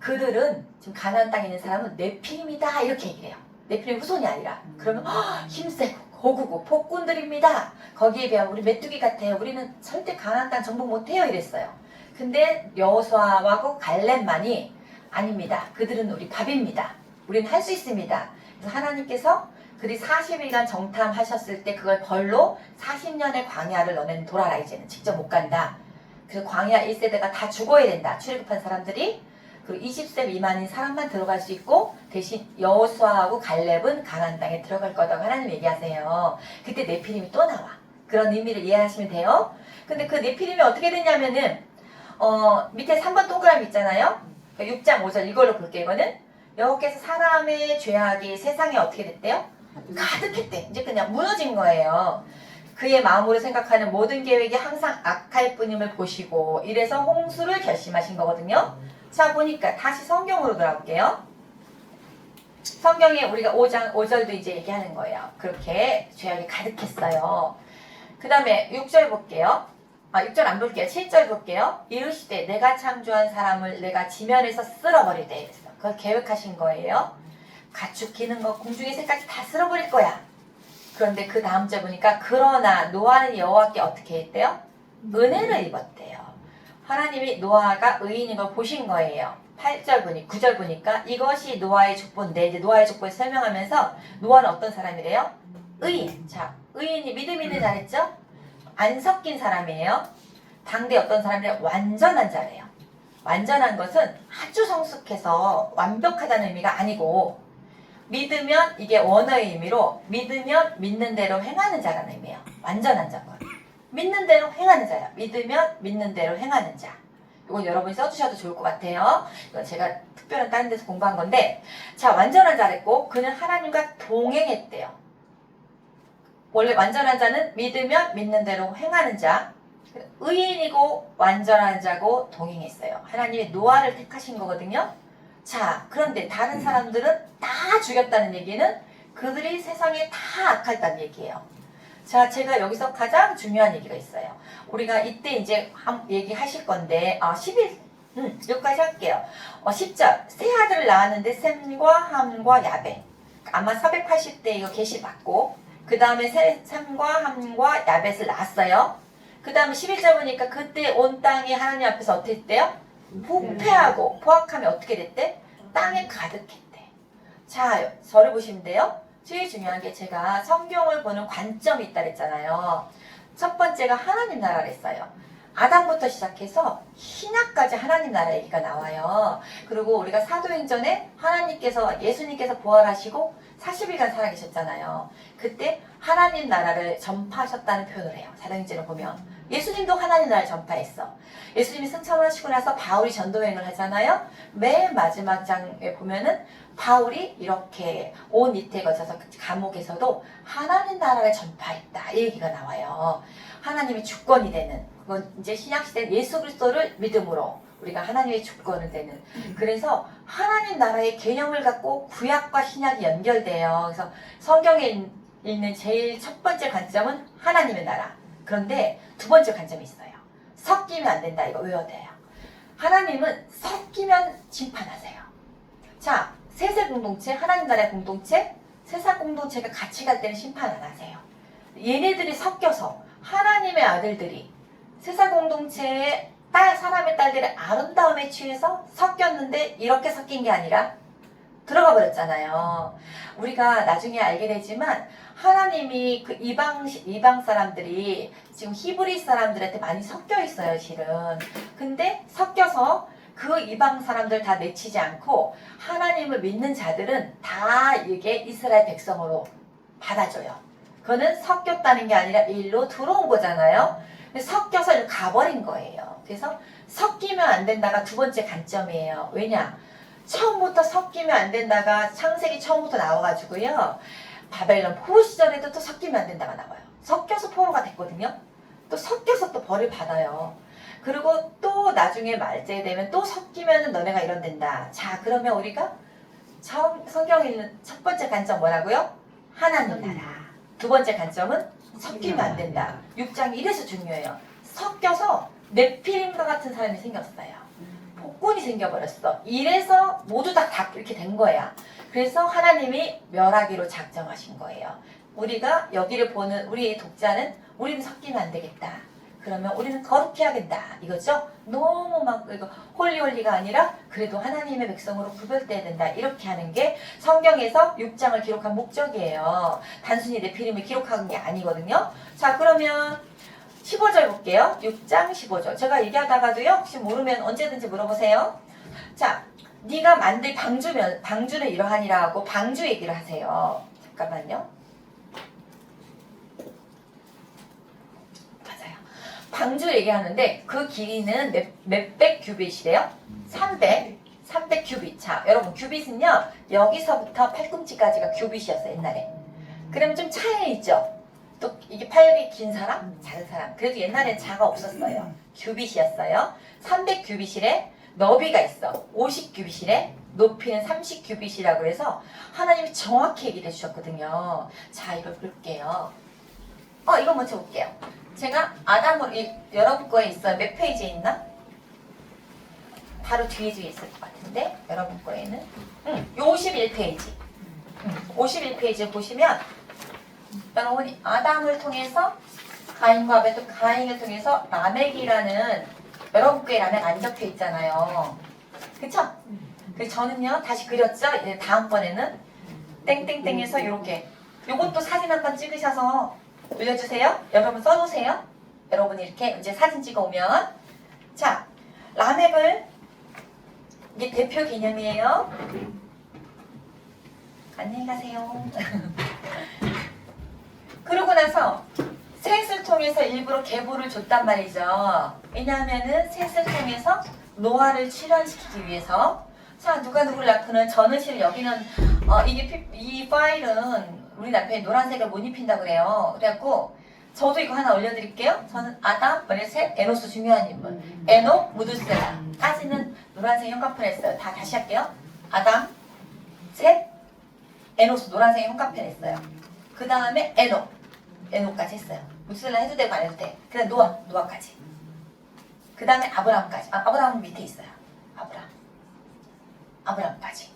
Speaker 1: 그들은 지금 가나안 땅에 있는 사람은 네피림이다 이렇게 얘기해요. 네피림 후손이 아니라. 그러면 힘세고 고구고 폭군들입니다. 거기에 비하면 우리 메뚜기 같아요. 우리는 절대 가나안 땅 정복 못해요 이랬어요. 근데 여호수아하고 갈렙만이 아닙니다. 그들은 우리 밥입니다. 우리는 할 수 있습니다. 그래서 하나님께서 그들이 40일간 정탐하셨을 때 그걸 벌로 40년의 광야를 너네는 돌아라 이제는 직접 못 간다. 그래서 광야 1세대가 다 죽어야 된다. 출애굽한 사람들이. 그리고 20세 미만인 사람만 들어갈 수 있고 대신 여호수아하고 갈렙은 가나안 땅에 들어갈 거라고 하나님 얘기하세요. 그때 네피림이 또 나와. 그런 의미를 이해하시면 돼요. 근데 그 네피림이 어떻게 됐냐면은 밑에 3번 동그라미 있잖아요. 6장 5절 이걸로 볼게요. 이거는 여호와께서 사람의 죄악이 세상에 어떻게 됐대요? 가득했대. 이제 그냥 무너진 거예요. 그의 마음으로 생각하는 모든 계획이 항상 악할 뿐임을 보시고 이래서 홍수를 결심하신 거거든요. 자 보니까 다시 성경으로 돌아올게요. 성경에 우리가 5장 5절도 이제 얘기하는 거예요. 그렇게 죄악이 가득했어요. 그 다음에 6절 볼게요. 6절 안 볼게요. 7절 볼게요. 이르시되 내가 창조한 사람을 내가 지면에서 쓸어버리되 그랬어. 그걸 계획하신 거예요. 가축 기는 것 공중의 새까지 다 쓸어버릴 거야. 그런데 그 다음 절 보니까 그러나 노아는 여호와께 어떻게 했대요? 은혜를 입었대요. 하나님이 노아가 의인인 걸 보신 거예요. 8절 보니 9절 보니까 이것이 노아의 족보인데 이제 노아의 족보를 설명하면서 노아는 어떤 사람이래요? 의인. 자, 의인이 믿음 있는 자랬죠? 안 섞인 사람이에요. 당대 어떤 사람이래요? 완전한 자래요. 완전한 것은 아주 성숙해서 완벽하다는 의미가 아니고 믿으면 이게 원어의 의미로 믿으면 믿는 대로 행하는 자라는 의미예요. 완전한 자건. 믿는 대로 행하는 자야. 믿으면 믿는 대로 행하는 자. 이건 여러분이 써주셔도 좋을 것 같아요. 이건 제가 특별한 다른 데서 공부한 건데 자 완전한 자랬고 그는 하나님과 동행했대요. 원래 완전한 자는 믿으면 믿는 대로 행하는 자. 의인이고 완전한 자고 동행했어요. 하나님이 노아를 택하신 거거든요. 자 그런데 다른 사람들은 다 죽였다는 얘기는 그들이 세상에 다 악하다는 얘기예요. 자 제가 여기서 가장 중요한 얘기가 있어요. 우리가 이때 이제 얘기하실 건데 11 여기까지 할게요. 10절 세 아들을 낳았는데 셈과 함과 야벳 아마 480대 이거 계시 맞고 그 다음에 셈과 함과 야벳을 낳았어요. 그 다음에 11절 보니까 그때 온 땅이 하나님 앞에서 어떻게 했대요? 부패하고 포악함이 어떻게 됐대? 땅에 가득했대. 자 저를 보시면 돼요. 제일 중요한 게 제가 성경을 보는 관점이 있다 그랬잖아요. 첫 번째가 하나님 나라를 했어요. 아담부터 시작해서 신약까지 하나님 나라 얘기가 나와요. 그리고 우리가 사도행전에 하나님께서 예수님께서 부활하시고 40일간 살아계셨잖아요. 그때 하나님 나라를 전파하셨다는 표현을 해요. 사도행전을 보면 예수님도 하나님 나라를 전파했어. 예수님이 승천하시고 나서 바울이 전도여행을 하잖아요. 맨 마지막 장에 보면은 바울이 이렇게 온 이태에 거쳐서 감옥에서도 하나님 나라를 전파했다 이 얘기가 나와요. 하나님의 주권이 되는 그건 이제 신약시대 예수 그리스도를 믿음으로 우리가 하나님의 주권을 되는 그래서 하나님 나라의 개념을 갖고 구약과 신약이 연결돼요. 그래서 성경에 있는 제일 첫 번째 관점은 하나님의 나라. 그런데 두 번째 관점이 있어요. 섞이면 안 된다. 이거 외워야 돼요. 하나님은 섞이면 심판하세요. 자, 세세 공동체, 하나님 나라의 공동체, 세상 공동체가 같이 갈 때는 심판 안 하세요. 얘네들이 섞여서 하나님의 아들들이 세상 공동체의 사람의 딸들의 아름다움에 취해서 섞였는데 이렇게 섞인 게 아니라 들어가 버렸잖아요. 우리가 나중에 알게 되지만 하나님이 그 이방 사람들이 지금 히브리 사람들한테 많이 섞여 있어요, 실은. 근데 섞여서 그 이방 사람들 다 내치지 않고 하나님을 믿는 자들은 다 이게 이스라엘 백성으로 받아줘요. 그거는 섞였다는 게 아니라 일로 들어온 거잖아요. 섞여서 가버린 거예요. 그래서 섞이면 안 된다가 두 번째 관점이에요. 왜냐? 처음부터 섞이면 안 된다가 창세기 처음부터 나와가지고요. 바벨론 포로 시절에도 또 섞이면 안 된다가 나와요. 섞여서 포로가 됐거든요. 또 섞여서 또 벌을 받아요. 그리고 또 나중에 말제 되면 또 섞이면 너네가 이런 된다. 자 그러면 우리가 성경에 있는 첫 번째 관점 뭐라고요? 하나님 나라. 두 번째 관점은 섞이면 안 된다. 6장이 이래서 중요해요. 섞여서 네피림과 같은 사람이 생겼어요. 폭군이 생겨버렸어. 이래서 모두 다 이렇게 된 거야. 그래서 하나님이 멸하기로 작정하신 거예요. 우리가 여기를 보는 우리의 독자는 우리는 섞이면 안 되겠다. 그러면 우리는 거룩히 하겠다. 이거죠? 너무 막 이거 홀리홀리가 아니라 그래도 하나님의 백성으로 구별돼야 된다. 이렇게 하는 게 성경에서 6장을 기록한 목적이에요. 단순히 네피림을 기록한 게 아니거든요. 자, 그러면 15절 볼게요. 6장 15절. 제가 얘기하다가도요. 혹시 모르면 언제든지 물어보세요. 자, 네가 만들 방주는 이러하니라 하고 방주 얘기를 하세요. 잠깐만요. 맞아요. 방주 얘기하는데 그 길이는 몇백 규빗이래요? 300 규빗. 자, 여러분 규빗은요. 여기서부터 팔꿈치까지가 규빗이었어요. 옛날에. 그러면 좀 차이 있죠? 또 이게 팔이 긴 사람, 작은 사람. 그래도 옛날엔 자가 없었어요. 규빗이었어요. 300 규빗이래. 너비가 있어. 50 규빗이래. 높이는 30 규빗이라고 해서 하나님이 정확히 얘기를 해주셨거든요. 자, 이걸 볼게요. 이거 먼저 볼게요. 제가 여러분 거에 있어요. 몇 페이지에 있나? 바로 뒤에 있을 것 같은데 여러분 거에는 51페이지. 51페이지 보시면 여러분이 아담을 통해서 가인과 아벨 또 가인을 통해서 라멕이라는 여러분 께 라멕 안 적혀 있잖아요. 그쵸? 그래서 저는요 다시 그렸죠. 이제 다음번에는 땡땡땡에서 이렇게 요것도 사진 한번 찍으셔서 올려주세요. 여러분 써놓으세요. 여러분이 이렇게 이제 사진 찍어 오면 자 라멕을 이게 대표 개념이에요. 안녕히 가세요. 그러고 나서 셋을 통해서 일부러 계보를 줬단 말이죠. 왜냐하면은 셋을 통해서 노아를 출현시키기 위해서 자 누가 누구를 낳고는 저는 실은 여기는 이 파일은 우리 남편이 노란색을 못 입힌다 그래요. 그래갖고 저도 이거 하나 올려드릴게요. 저는 아담, 셋, 에노스 중요한 인물. 에녹, 무드셀라까지는 노란색 형광펜 했어요. 다시 할게요. 아담, 셋, 에노스 노란색 형광펜 했어요. 그 다음에 에녹까지 했어요. 무드셀라 해도 되고 안 해도 돼. 그 다음 노아까지. 그 다음에 아브라함까지. 아브라함은 밑에 있어요. 아브라함까지.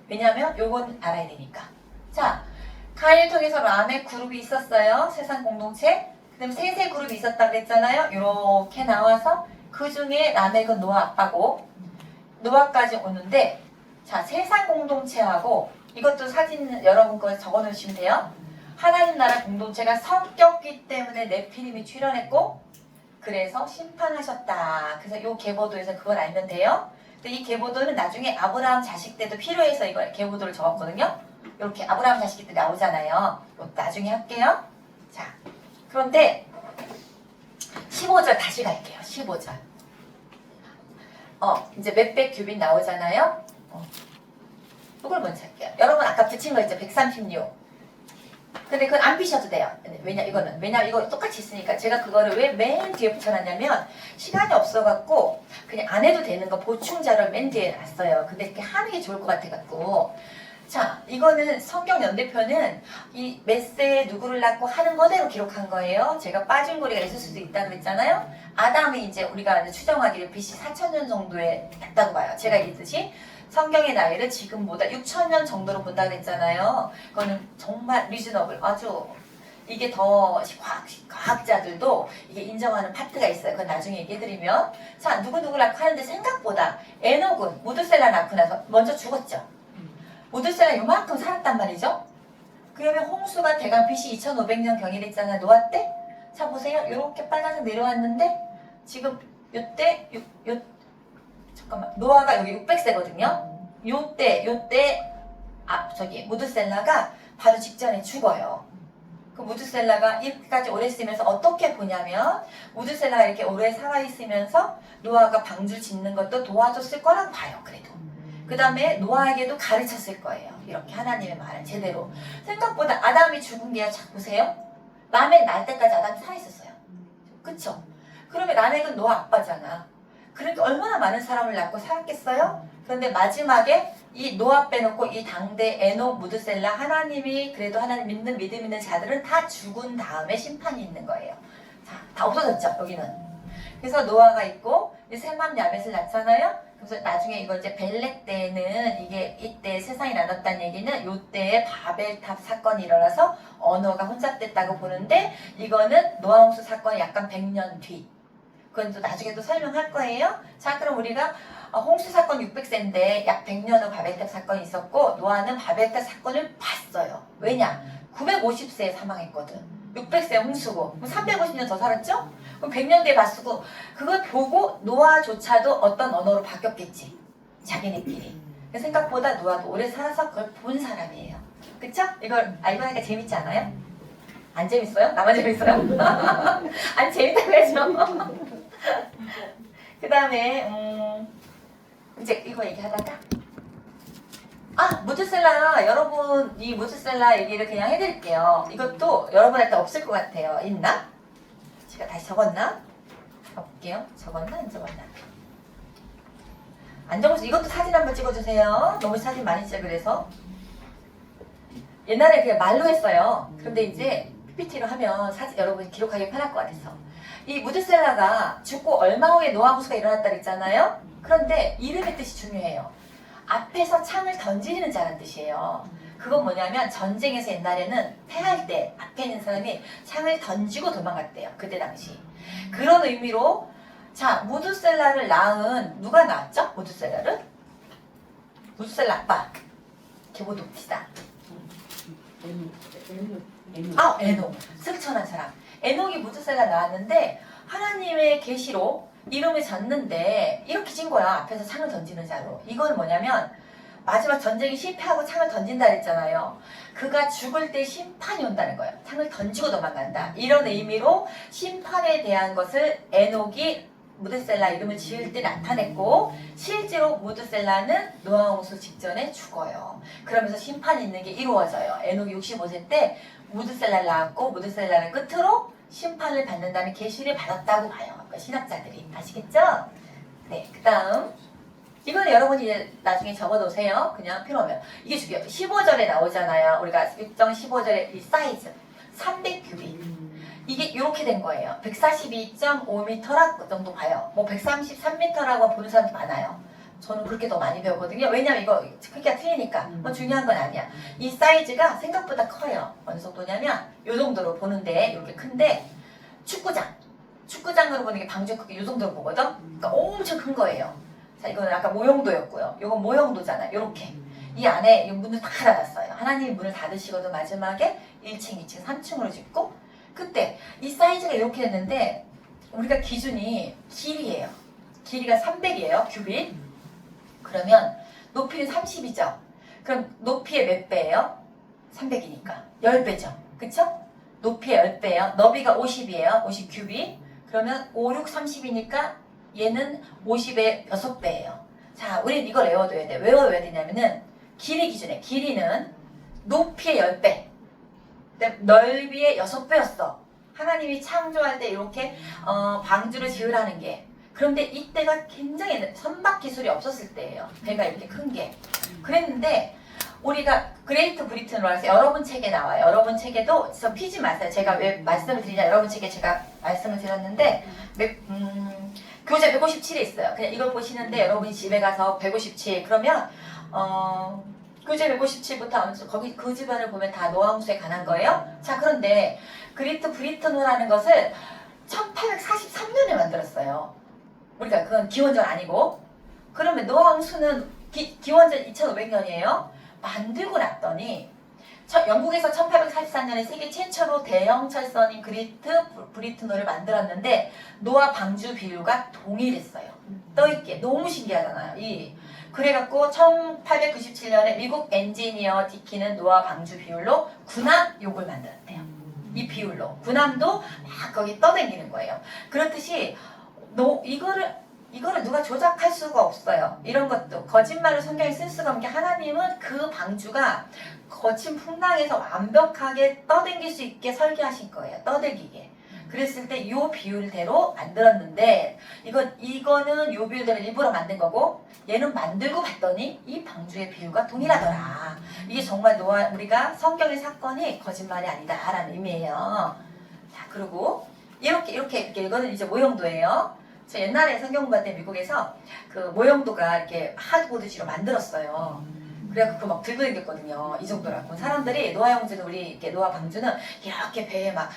Speaker 1: 왜냐하면 요건 알아야 되니까. 자, 가인을 통해서 라멕 그룹이 있었어요. 세상 공동체. 그 다음에 셋의 그룹이 있었다 그랬잖아요. 요렇게 나와서 그 중에 라멕은 노아 아빠고 노아까지 오는데 자, 세상 공동체하고 이것도 사진 여러분 거 적어 놓으시면 돼요. 하나님 나라 공동체가 섞였기 때문에 네피림이 출현했고 그래서 심판하셨다. 그래서 요 계보도에서 그걸 알면 돼요. 근데 이 계보도는 나중에 아브라함 자식 때도 필요해서 이걸 계보도를 적었거든요. 이렇게 아브라함 자식 때 나오잖아요. 나중에 할게요. 자, 그런데 15절 다시 갈게요. 15절. 이제 몇백 규빗 나오잖아요. 이걸 먼저 할게요. 여러분 아까 붙인 거 있죠? 136. 근데 그건 안 피셔도 돼요. 왜냐면 이거 똑같이 있으니까 제가 그거를 왜 맨 뒤에 붙여놨냐면 시간이 없어갖고 그냥 안 해도 되는 거 보충 자료를 맨 뒤에 놨어요. 근데 이렇게 하는 게 좋을 것 같아갖고 자 이거는 성경 연대표는 이 메세에 누구를 낳고 하는 거대로 기록한 거예요. 제가 빠진 고리가 있을 수도 있다 그랬잖아요. 아담이 이제 우리가 추정하기를 BC 4000년 정도에 났다고 봐요. 제가 얘기했듯이 성경의 나이를 지금보다 6000년 정도로 본다 그랬잖아요. 그거는 정말 리즈너블 아주 이게 더 과학자들도 이게 인정하는 파트가 있어요. 그건 나중에 얘기해드리면 자 누구누구 낳고 하는데 생각보다 에녹은 무드셀라 낳고 나서 먼저 죽었죠. 무드셀라 요만큼 살았단 말이죠. 그러면 홍수가 대강 BC 2500년 경이랬잖아요. 노아 때. 자 보세요. 이렇게 빨간색 내려왔는데 지금 요때 잠깐만 노아가 여기 600세거든요. 요때 무드셀라가 바로 직전에 죽어요. 그 무드셀라가 이렇게까지 오래 쓰면서 어떻게 보냐면 무드셀라가 이렇게 오래 살아있으면서 노아가 방주 짓는 것도 도와줬을 거라고 봐요. 그래도 그 다음에 노아에게도 가르쳤을 거예요. 이렇게 하나님의 말을 제대로. 생각보다 아담이 죽은 게요. 자 보세요. 라멕 날 때까지 아담이 살아있었어요. 그쵸? 그러면 라멕은 노아 아빠잖아. 그러니까 얼마나 많은 사람을 낳고 살았겠어요? 그런데 마지막에 이 노아 빼놓고 이 당대 에녹, 무드셀라 하나님이 그래도 하나님 믿는 믿음 있는 자들은 다 죽은 다음에 심판이 있는 거예요. 자, 다 없어졌죠 여기는. 그래서 노아가 있고 셈함 야벳을 낳잖아요. 그래서 나중에 이거 이제 벨렉 때는 이게 이때 세상이 나눴다는 얘기는 요때에 바벨탑 사건이 일어나서 언어가 혼잡됐다고 보는데 이거는 노아 홍수 사건이 약간 100년 뒤. 그건 또 나중에 또 설명할 거예요. 자, 그럼 우리가 홍수 사건 600세인데 약 100년 후 바벨탑 사건이 있었고 노아는 바벨탑 사건을 봤어요. 왜냐? 950세에 사망했거든. 600세 홍수고 350년 더 살았죠? 그럼 100년 뒤에 봤고 그걸 보고 노아조차도 어떤 언어로 바뀌었겠지. 자기네끼리. 생각보다 노아도 오래 살아서 그걸 본 사람이에요. 그쵸? 이걸 알고 나니까 재밌지 않아요? 안 재밌어요? 나만 재밌어요? 안 재밌다고 해야죠. 그 다음에 이제 이거 얘기하다가 무드셀라 여러분 이 무드셀라 얘기를 그냥 해드릴게요. 이것도 여러분한테 없을 것 같아요. 있나? 제가 다시 적었나? 볼게요. 적었나? 안 적었나? 안 적었어. 이것도 사진 한번 찍어주세요. 너무 사진 많이 찍어 그래서 옛날에 그냥 말로 했어요. 그런데 이제 PPT로 하면 사진 여러분이 기록하기 편할 것 같아서 이 무드셀라가 죽고 얼마 후에 노아 홍수가 일어났다 그랬잖아요. 그런데 이름의 뜻이 중요해요. 앞에서 창을 던지는 자라는 뜻이에요. 그건 뭐냐면 전쟁에서 옛날에는 패할 때 앞에 있는 사람이 창을 던지고 도망갔대요. 그때 당시. 그런 의미로 자 무드셀라를 낳은 누가 낳았죠? 무드셀라를? 무드셀라 아빠. 계보도 봅시다. 에녹. 승천한 사람. 에녹이 무드셀라 낳았는데 하나님의 계시로 이름을 졌는데 이렇게 진 거야. 앞에서 창을 던지는 자로. 이건 뭐냐면 마지막 전쟁이 실패하고 창을 던진다 그랬잖아요. 그가 죽을 때 심판이 온다는 거예요. 창을 던지고 도망간다. 이런 의미로 심판에 대한 것을 에녹이 무드셀라 이름을 지을 때 나타냈고 실제로 무드셀라는 노아 홍수 직전에 죽어요. 그러면서 심판이 있는 게 이루어져요. 에녹이 65세 때 무드셀라를 낳았고 무드셀라를 끝으로 심판을 받는다는 계시를 받았다고 봐요. 그러니까 신학자들이. 아시겠죠? 네, 그 다음 이거는 여러분이 이제 나중에 적어놓으세요. 그냥 필요하면. 이게 중요해요. 15절에 나오잖아요. 우리가 6장 15절에 이 사이즈 300규빗 이게 이렇게 된 거예요. 142.5m라 정도 봐요. 뭐 133m라고 보는 사람도 많아요. 저는 그렇게 더 많이 배우거든요. 왜냐면 이거 크기가 틀리니까. 뭐 중요한 건 아니야. 이 사이즈가 생각보다 커요. 어느 정도냐면 이 정도로 보는데 이렇게 큰데 축구장으로 보는 게 방주 크기 이 정도로 보거든. 그러니까 엄청 큰 거예요. 자, 이거는 아까 모형도였고요. 이건 모형도잖아요. 이렇게. 이 안에 이 문을 다 닫았어요. 하나님이 문을 닫으시거든 마지막에 1층, 2층, 3층으로 짓고 그때 이 사이즈가 이렇게 됐는데 우리가 기준이 길이에요. 길이가 300이에요. 규빗. 그러면 높이는 30이죠. 그럼 높이의 몇 배예요? 300이니까 10배죠. 그쵸? 높이의 10배예요. 너비가 50이에요. 50 규빗. 그러면 5, 6, 30이니까 얘는 50의 6배예요. 자, 우린 이걸 외워둬야 돼. 왜 외워야 되냐면은 길이 기준에 길이는 높이의 10배. 넓이의 6배였어. 하나님이 창조할 때 이렇게 방주를 지으라는 게. 그런데 이때가 굉장히 선박 기술이 없었을 때예요. 배가 이렇게 큰 게. 그랬는데 우리가 그레이트 브리튼으로 해서 여러분 책에 나와요. 여러분 책에도 저 피지 마세요. 제가 왜 말씀을 드리냐. 여러분 책에 제가 말씀을 드렸는데 교재 157에 있어요. 그냥 이걸 보시는데 여러분이 집에 가서 157 그러면 교재 157부터 거기 그 집안을 보면 다 노아 홍수에 관한 거예요. 자, 그런데 그레이트 브리튼호라는 것을 1843년에 만들었어요. 우리가 그건 기원전 아니고. 그러면 노아 홍수는 기원전 2500년이에요. 만들고 났더니 영국에서 1844년에 세계 최초로 대형 철선인 그레이트 브리튼호를 만들었는데 노아 방주 비율과 동일했어요. 떠있게. 너무 신기하잖아요. 그래갖고 1897년에 미국 엔지니어 디키는 노아 방주 비율로 군함욕을 만들었대요. 이 비율로. 군함도 막 거기 떠다니는 거예요. 그렇듯이 이거를 누가 조작할 수가 없어요. 이런 것도 거짓말을 성경에 쓸 수가 없는 게 하나님은 그 방주가 거친 풍랑에서 완벽하게 떠댕길 수 있게 설계하신 거예요. 떠들기게. 그랬을 때 이 비율대로 만들었는데 이거는 이 비율대로 일부러 만든 거고 얘는 만들고 봤더니 이 방주의 비율과 동일하더라. 이게 정말 우리가 성경의 사건이 거짓말이 아니다라는 의미예요. 자, 그리고 이렇게 이거는 이제 모형도예요. 저 옛날에 성경 공부할 때 미국에서 그 모형도가 이렇게 하드보드지로 만들었어요. 그래갖고 막 들고 다녔거든요. 이 정도라고. 사람들이 노아 형제는 우리 이렇게 노아 방주는 이렇게 배에 막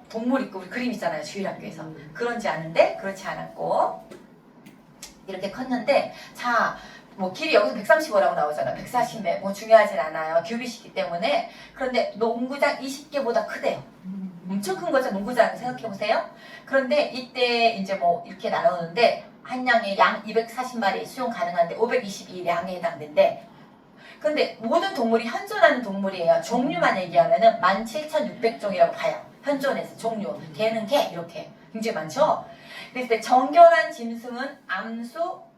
Speaker 1: 동물 있고 우리 그림 있잖아요. 주일학교에서. 그런지 아는데 그렇지 않았고 이렇게 컸는데 자. 뭐 길이 여기서 135라고 나오잖아. 140매 뭐 중요하진 않아요. 규빗이기 때문에. 그런데 농구장 20개보다 크대요. 엄청 큰 거죠. 농구장 생각해보세요. 그런데 이때 이제 뭐 이렇게 나누는데 한 양에 양 240마리 수용 가능한데 522량에 해당된대. 근데 모든 동물이 현존하는 동물이에요. 종류만 얘기하면은 17,600종이라고 봐요. 현존해서 종류. 개는 개 이렇게 굉장히 많죠. 그랬을 때 정결한 짐승은 암수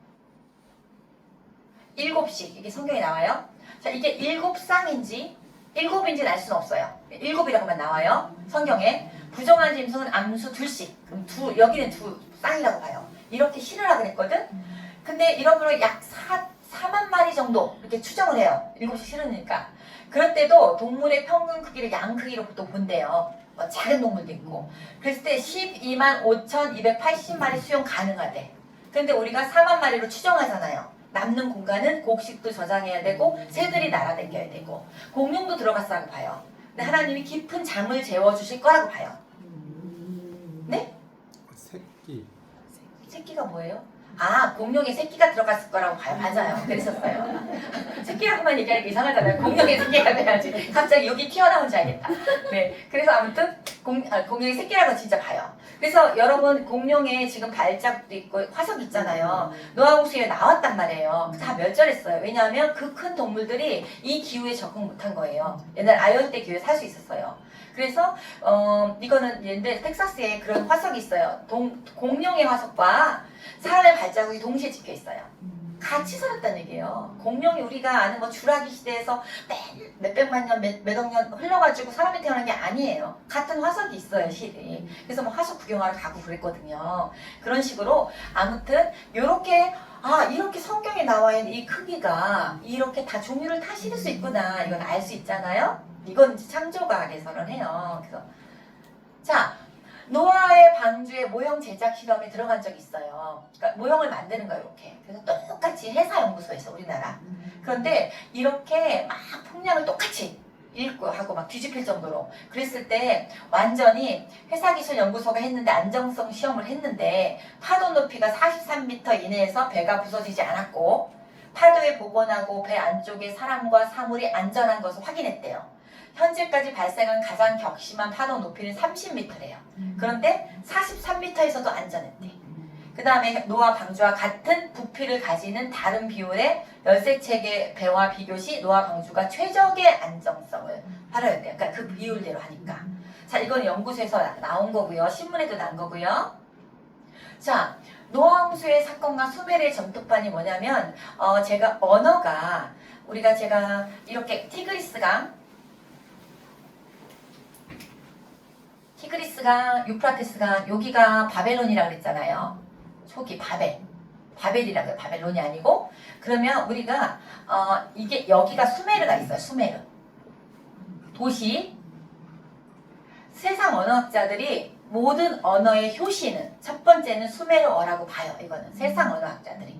Speaker 1: 7씩 이게 성경에 나와요. 자, 이게 7쌍인지 7인지는 알 수는 없어요. 7이라고만 나와요. 성경에. 부정한 짐승은 암수 2씩. 그럼 여기는 2쌍이라고 봐요. 이렇게 실으라 그랬거든. 근데 이러므로 약 4만 마리 정도 이렇게 추정을 해요. 7씩 실으니까. 그럴 때도 동물의 평균 크기를 양 크기로 보통 본대요. 뭐 작은 동물도 있고. 그랬을 때 12만 5,280마리 수용 가능하대. 근데 우리가 4만 마리로 추정하잖아요. 남는 공간은 곡식도 저장해야 되고 새들이 날아다녀야 되고 공룡도 들어갔다고 봐요. 근데 하나님이 깊은 잠을 재워주실 거라고 봐요. 네? 새끼가 뭐예요? 아, 공룡의 새끼가 들어갔을 거라고 봐요. 맞아요. 그랬었어요. 새끼라고만 얘기하니까 이상하잖아요. 공룡의 새끼가 돼야지. 갑자기 여기 튀어나온지 알겠다. 네. 그래서 아무튼 공룡의 새끼라고 진짜 봐요. 그래서 여러분 공룡에 지금 발자국도 있고 화석 있잖아요. 노아홍수에 나왔단 말이에요. 다 멸절했어요. 왜냐하면 그 큰 동물들이 이 기후에 적응 못한 거예요. 옛날 아열대 기후에 살 수 있었어요. 그래서 이거는 옛날 텍사스에 그런 화석이 있어요. 공룡의 화석과 사람의 발자국이 동시에 찍혀 있어요. 같이 살았다는 얘기예요. 공룡이 우리가 아는 뭐 주라기 시대에서 몇백만 년, 몇억 년 흘러가지고 사람이 태어난 게 아니에요. 같은 화석이 있어요, 실이. 그래서 뭐 화석 구경하러 가고 그랬거든요. 그런 식으로 아무튼 이렇게 성경에 나와 있는 이 크기가 이렇게 다 종류를 다 실을 수 있구나. 이건 알 수 있잖아요. 이건 창조과학에서는 해요. 그래서 자. 노아의 방주의 모형 제작 실험에 들어간 적이 있어요. 그러니까 모형을 만드는 거예요, 이렇게. 그래서 똑같이 해사연구소에서 우리나라. 그런데 이렇게 막 풍량을 똑같이 읽고 하고 막 뒤집힐 정도로 그랬을 때 완전히 회사기술연구소가 했는데 안정성 시험을 했는데 파도 높이가 43m 이내에서 배가 부서지지 않았고 파도에 복원하고 배 안쪽에 사람과 사물이 안전한 것을 확인했대요. 현재까지 발생한 가장 격심한 파도 높이는 30m래요. 그런데 43m에서도 안전했대. 그 다음에 노아 방주와 같은 부피를 가지는 다른 비율의 13척의 배와 비교 시 노아 방주가 최적의 안정성을 발휘했대요. 그러니까 그 비율대로 하니까. 자, 이건 연구소에서 나온 거고요. 신문에도 난 거고요. 자, 노아 홍수의 사건과 수메르의 점토판이 뭐냐면 제가 언어가 제가 이렇게 티그리스강, 유프라테스강, 여기가 바벨론이라고 그랬잖아요. 초기 바벨이라고 해요. 바벨론이 아니고. 그러면 우리가 이게 여기가 수메르가 있어요. 수메르 도시. 세상 언어학자들이 모든 언어의 효시는 첫 번째는 수메르어라고 봐요. 이거는 세상 언어학자들이.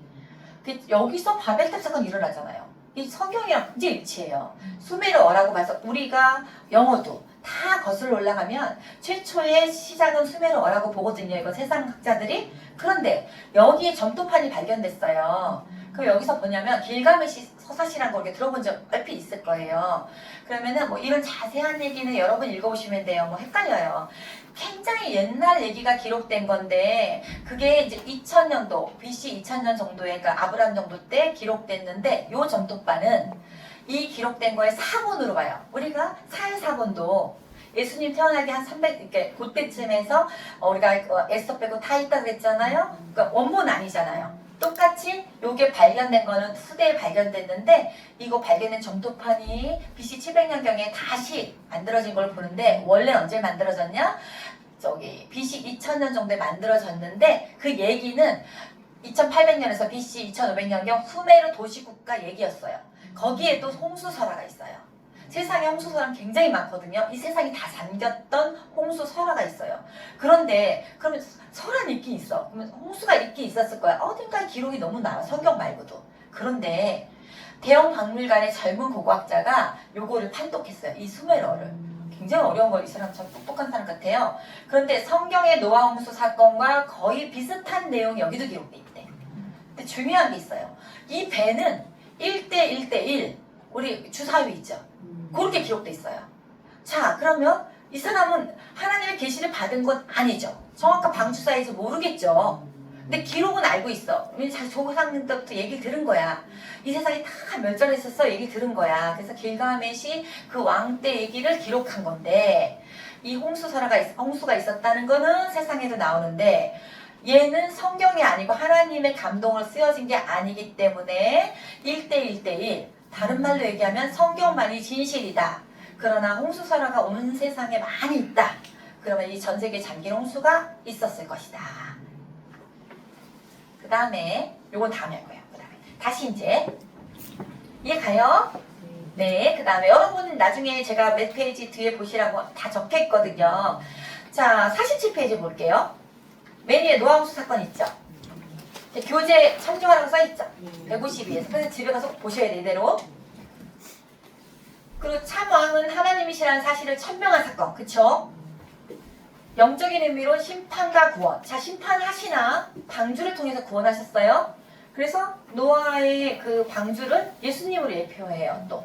Speaker 1: 여기서 바벨탑 사건이 일어나잖아요. 이 성경이랑 굉장히 일치해요. 수메르어라고 봐서 우리가 영어도 다 거슬러 올라가면 최초의 시작은 수메르어라고 보거든요. 이거 세상 학자들이. 그런데 여기에 점토판이 발견됐어요. 그럼 여기서 뭐냐면 길가메시 서사시라는 걸 들어본 적 얼핏 있을 거예요. 그러면은 뭐 이런 자세한 얘기는 여러분 읽어보시면 돼요. 뭐 헷갈려요. 굉장히 옛날 얘기가 기록된 건데 그게 이제 2000년도 BC 2000년 정도에 그러니까 아브람 정도 때 기록됐는데 요 점토판은 이 기록된 거의 사본으로 봐요. 우리가 사해사본도 예수님 태어나기 한 300, 이렇게 그때쯤에서 우리가 에스더 빼고 다 있다 그랬잖아요. 그러니까 원본 아니잖아요. 똑같이 요게 발견된 거는 후대에 발견됐는데 이거 발견된 점토판이 BC 700년경에 다시 만들어진 걸 보는데 원래 언제 만들어졌냐? BC 2000년 정도에 만들어졌는데 그 얘기는 2800년에서 BC 2500년경 수메르 도시국가 얘기였어요. 거기에 또 홍수설화가 있어요. 세상에 홍수설화는 굉장히 많거든요. 이 세상이 다 잠겼던 홍수설화가 있어요. 그런데 그러면 설화는 있긴 있어. 그러면 홍수가 있긴 있었을 거야. 어딘가에 기록이 너무 나와. 성경 말고도. 그런데 대형 박물관의 젊은 고고학자가 요거를 판독했어요. 이 수메르어를. 굉장히 어려운 걸 이 사람 참 똑똑한 사람 같아요. 그런데 성경의 노아 홍수 사건과 거의 비슷한 내용이 여기도 기록돼 있대. 근데 중요한 게 있어요. 이 배는 1대1대1 우리 주사위 있죠. 그렇게 기록돼 있어요. 자, 그러면 이 사람은 하나님의 계시를 받은 건 아니죠. 정확한 방주사에서 모르겠죠. 근데 기록은 알고 있어. 자기 조상 때부터 얘기 들은 거야. 이 세상이 다 멸절했었어. 얘기 들은 거야. 그래서 길가메시 그 왕 때 얘기를 기록한 건데 이 홍수가 있었다는 거는 세상에도 나오는데 얘는 성경이 아니고 하나님의 감동으로 쓰여진 게 아니기 때문에 1대1대1 다른 말로 얘기하면 성경만이 진실이다. 그러나 홍수설화가 온 세상에 많이 있다. 그러면 이 전 세계에 잠긴 홍수가 있었을 것이다. 그 다음에 요건 다음에 할 거예요. 그 다음에 다시 이제 이해 가요? 네. 그 다음에 여러분 나중에 제가 몇 페이지 뒤에 보시라고 다 적혀 있거든요. 자, 47페이지 볼게요. 맨 위에 노아 홍수 사건 있죠? 교재 참조하라고 써있죠? 152에서. 그래서 집에 가서 보셔야 돼, 이대로. 그리고 참왕은 하나님이시라는 사실을 천명한 사건, 그쵸? 영적인 의미로 심판과 구원. 자, 심판하시나 방주를 통해서 구원하셨어요. 그래서 노아의 그 방주를 예수님으로 예표해요. 또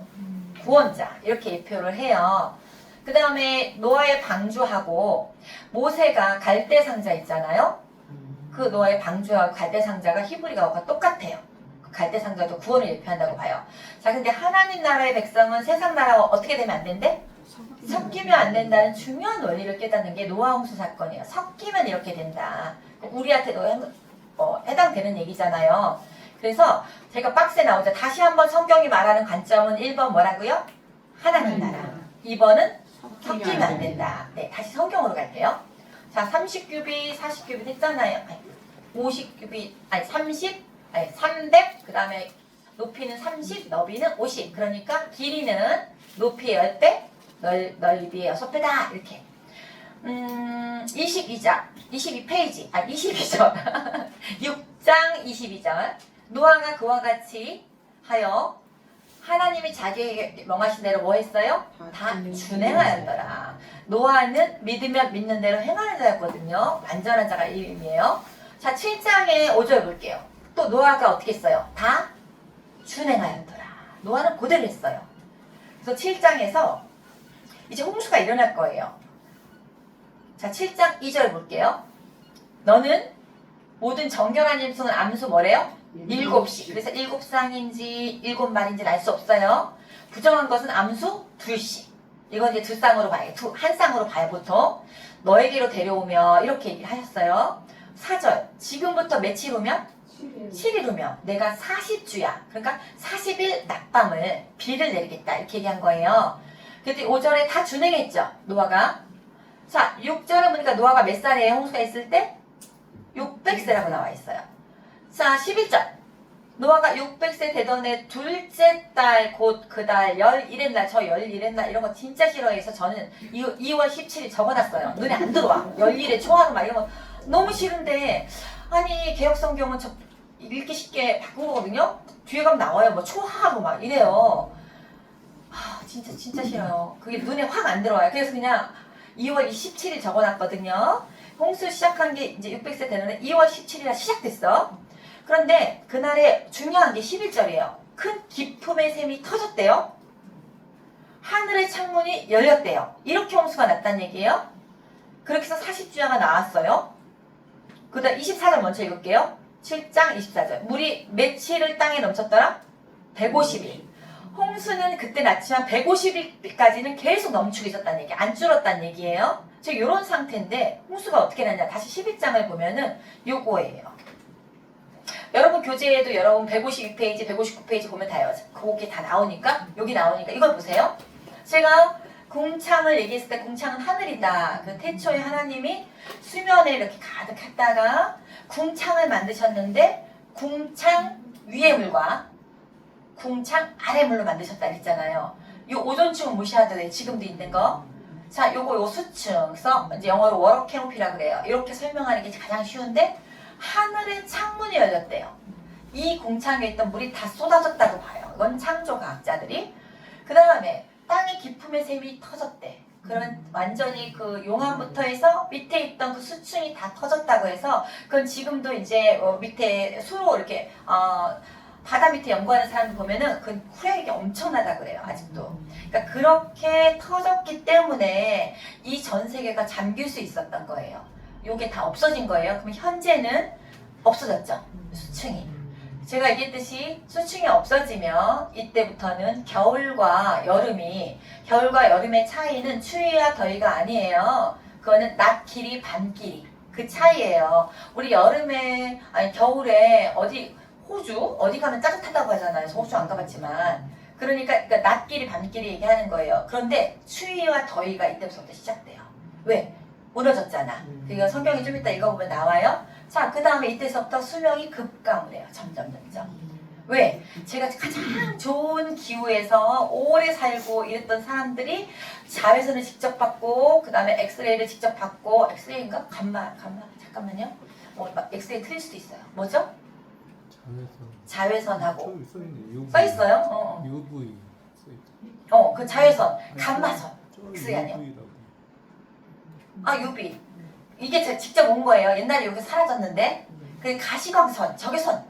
Speaker 1: 구원자 이렇게 예표를 해요. 그 다음에 노아의 방주하고 모세가 갈대 상자 있잖아요. 그 노아의 방주하고 갈대 상자가 히브리어가 똑같아요. 그 갈대 상자도 구원을 예표한다고 봐요. 자, 근데 하나님 나라의 백성은 세상 나라와 어떻게 되면 안 된대? 섞이면 안 된다는 중요한 원리를 깨닫는 게 노아 홍수 사건이에요. 섞이면 이렇게 된다. 우리한테도 해당되는 얘기잖아요. 그래서 제가 박스에 나오죠. 다시 한번 성경이 말하는 관점은 1번 뭐라고요? 하나님 나라. 2번은 섞이면 안 된다. 네, 다시 성경으로 갈게요. 자, 30규빗, 40규빗 했잖아요. 50규빗, 300, 그 다음에 높이는 30, 너비는 50. 그러니까 길이는 높이의 10배, 넓이의 6배다. 이렇게. 22페이지. 22절. 6장 22절. 노아가 그와 같이 하여 하나님이 자기에게 명하신 대로 뭐 했어요? 다 준행하였더라. 노아는 믿으면 믿는 대로 행하는 자였거든요. 완전한 자가 이 의미예요. 자, 7장의 5절 볼게요. 또 노아가 어떻게 했어요? 다 준행하였더라. 노아는 그대로 했어요. 그래서 7장에서 이제 홍수가 일어날 거예요. 자, 7장 2절 볼게요. 너는 모든 정결한 짐승은 암수 뭐래요? 7씩. 그래서 7쌍인지 7마리인지는 알 수 없어요. 부정한 것은 암수 2씩. 이건 이제 2쌍으로 봐요. 한 쌍으로 봐요, 보통. 너에게로 데려오며 이렇게 얘기를 하셨어요. 4절. 지금부터 며칠 후면? 7일 후면 내가 40주야. 그러니까 40일 낮밤을 비를 내리겠다. 이렇게 얘기한 거예요. 그때 5절에 다 준행했죠, 노아가. 자, 6절에 보니까 노아가 몇 살이에요? 홍수가 있을 때? 600세라고 나와 있어요. 자, 11절. 노아가 600세 되던 해 둘째 달, 곧 그 달 11의 날, 저 11의 날 이런 거 진짜 싫어해서 저는 2월 17일 적어놨어요. 눈에 안 들어와. 11의 초하루 막 이런 거 너무 싫은데, 아니 개혁성경은 저 읽기 쉽게 바꾼 거거든요. 뒤에 가면 나와요. 뭐 초하루 막 이래요. 진짜 싫어요. 그게 눈에 확 안 들어와요. 그래서 그냥 2월 27일 적어놨거든요. 홍수 시작한 게 이제 600세 되는데 2월 17일에 시작됐어. 그런데 그날에 중요한 게 11절이에요. 큰 기품의 샘이 터졌대요. 하늘의 창문이 열렸대요. 이렇게 홍수가 났다는 얘기예요. 그렇게 해서 40주야가 나왔어요. 그 다음 24절 먼저 읽을게요. 7장 24절. 물이 며칠을 땅에 넘쳤더라? 150일. 홍수는 그때 났지만 150일까지는 계속 넘치고 있었다는 얘기, 안 줄었다는 얘기예요. 즉 이런 상태인데 홍수가 어떻게 났냐? 다시 11장을 보면은 요거예요. 여러분 교재에도 여러분 152페이지, 159페이지 보면 다요. 거기 다 나오니까 여기 나오니까 이걸 보세요. 제가 궁창을 얘기했을 때 궁창은 하늘이다. 그 태초에 하나님이 수면에 이렇게 가득했다가 궁창을 만드셨는데 궁창 위의 물과 궁창 아래 물로 만드셨다 그랬잖아요. 이 오존층은 무시하도 돼. 지금도 있는 거. 자, 요거 요 수층. 그래서 이제 영어로 워러 캐노피라고 그래요. 이렇게 설명하는 게 가장 쉬운데 하늘의 창문이 열렸대요. 이 궁창에 있던 물이 다 쏟아졌다고 봐요. 이건 창조과학자들이. 그 다음에 땅의 기품의 샘이 터졌대. 그러면 완전히 그 용암부터 해서 밑에 있던 그 수층이 다 터졌다고 해서 그건 지금도 이제 밑에 수로 이렇게 바다 밑에 연구하는 사람들 보면은 그 후력이 엄청나다 그래요. 아직도. 그러니까 그렇게 터졌기 때문에 이 전 세계가 잠길 수 있었던 거예요. 요게 다 없어진 거예요. 그럼 현재는 없어졌죠. 수층이. 제가 얘기했듯이 수층이 없어지면 이때부터는 겨울과 여름의 차이는 추위와 더위가 아니에요. 그거는 낮 길이 밤 길이 그 차이예요. 우리 여름에 아니 겨울에 호주 어디 가면 따뜻하다고 하잖아요. 저 호주 안 가봤지만 그러니까 낮 길이 밤 길이 얘기하는 거예요. 그런데 추위와 더위가 이때부터 시작돼요. 왜? 무너졌잖아. 그러니까 성경이 좀 이따 읽어보면 나와요. 자, 그 다음에 이때서부터 수명이 급감을 해요. 점점. 왜? 제가 가장 좋은 기후에서 오래 살고 이랬던 사람들이 자외선을 직접 받고 그 다음에 엑스레이를 직접 받고 엑스레이인가? 감마 잠깐만요. 엑스레이 틀릴 수도 있어요. 뭐죠? 자외선하고 써 있어요?
Speaker 3: UV
Speaker 1: 그 자외선, 감마선. 엑스레이 아니에요? UV. 이게 제가 직접 온 거예요. 옛날에 여기 사라졌는데 그 가시광선, 적외선,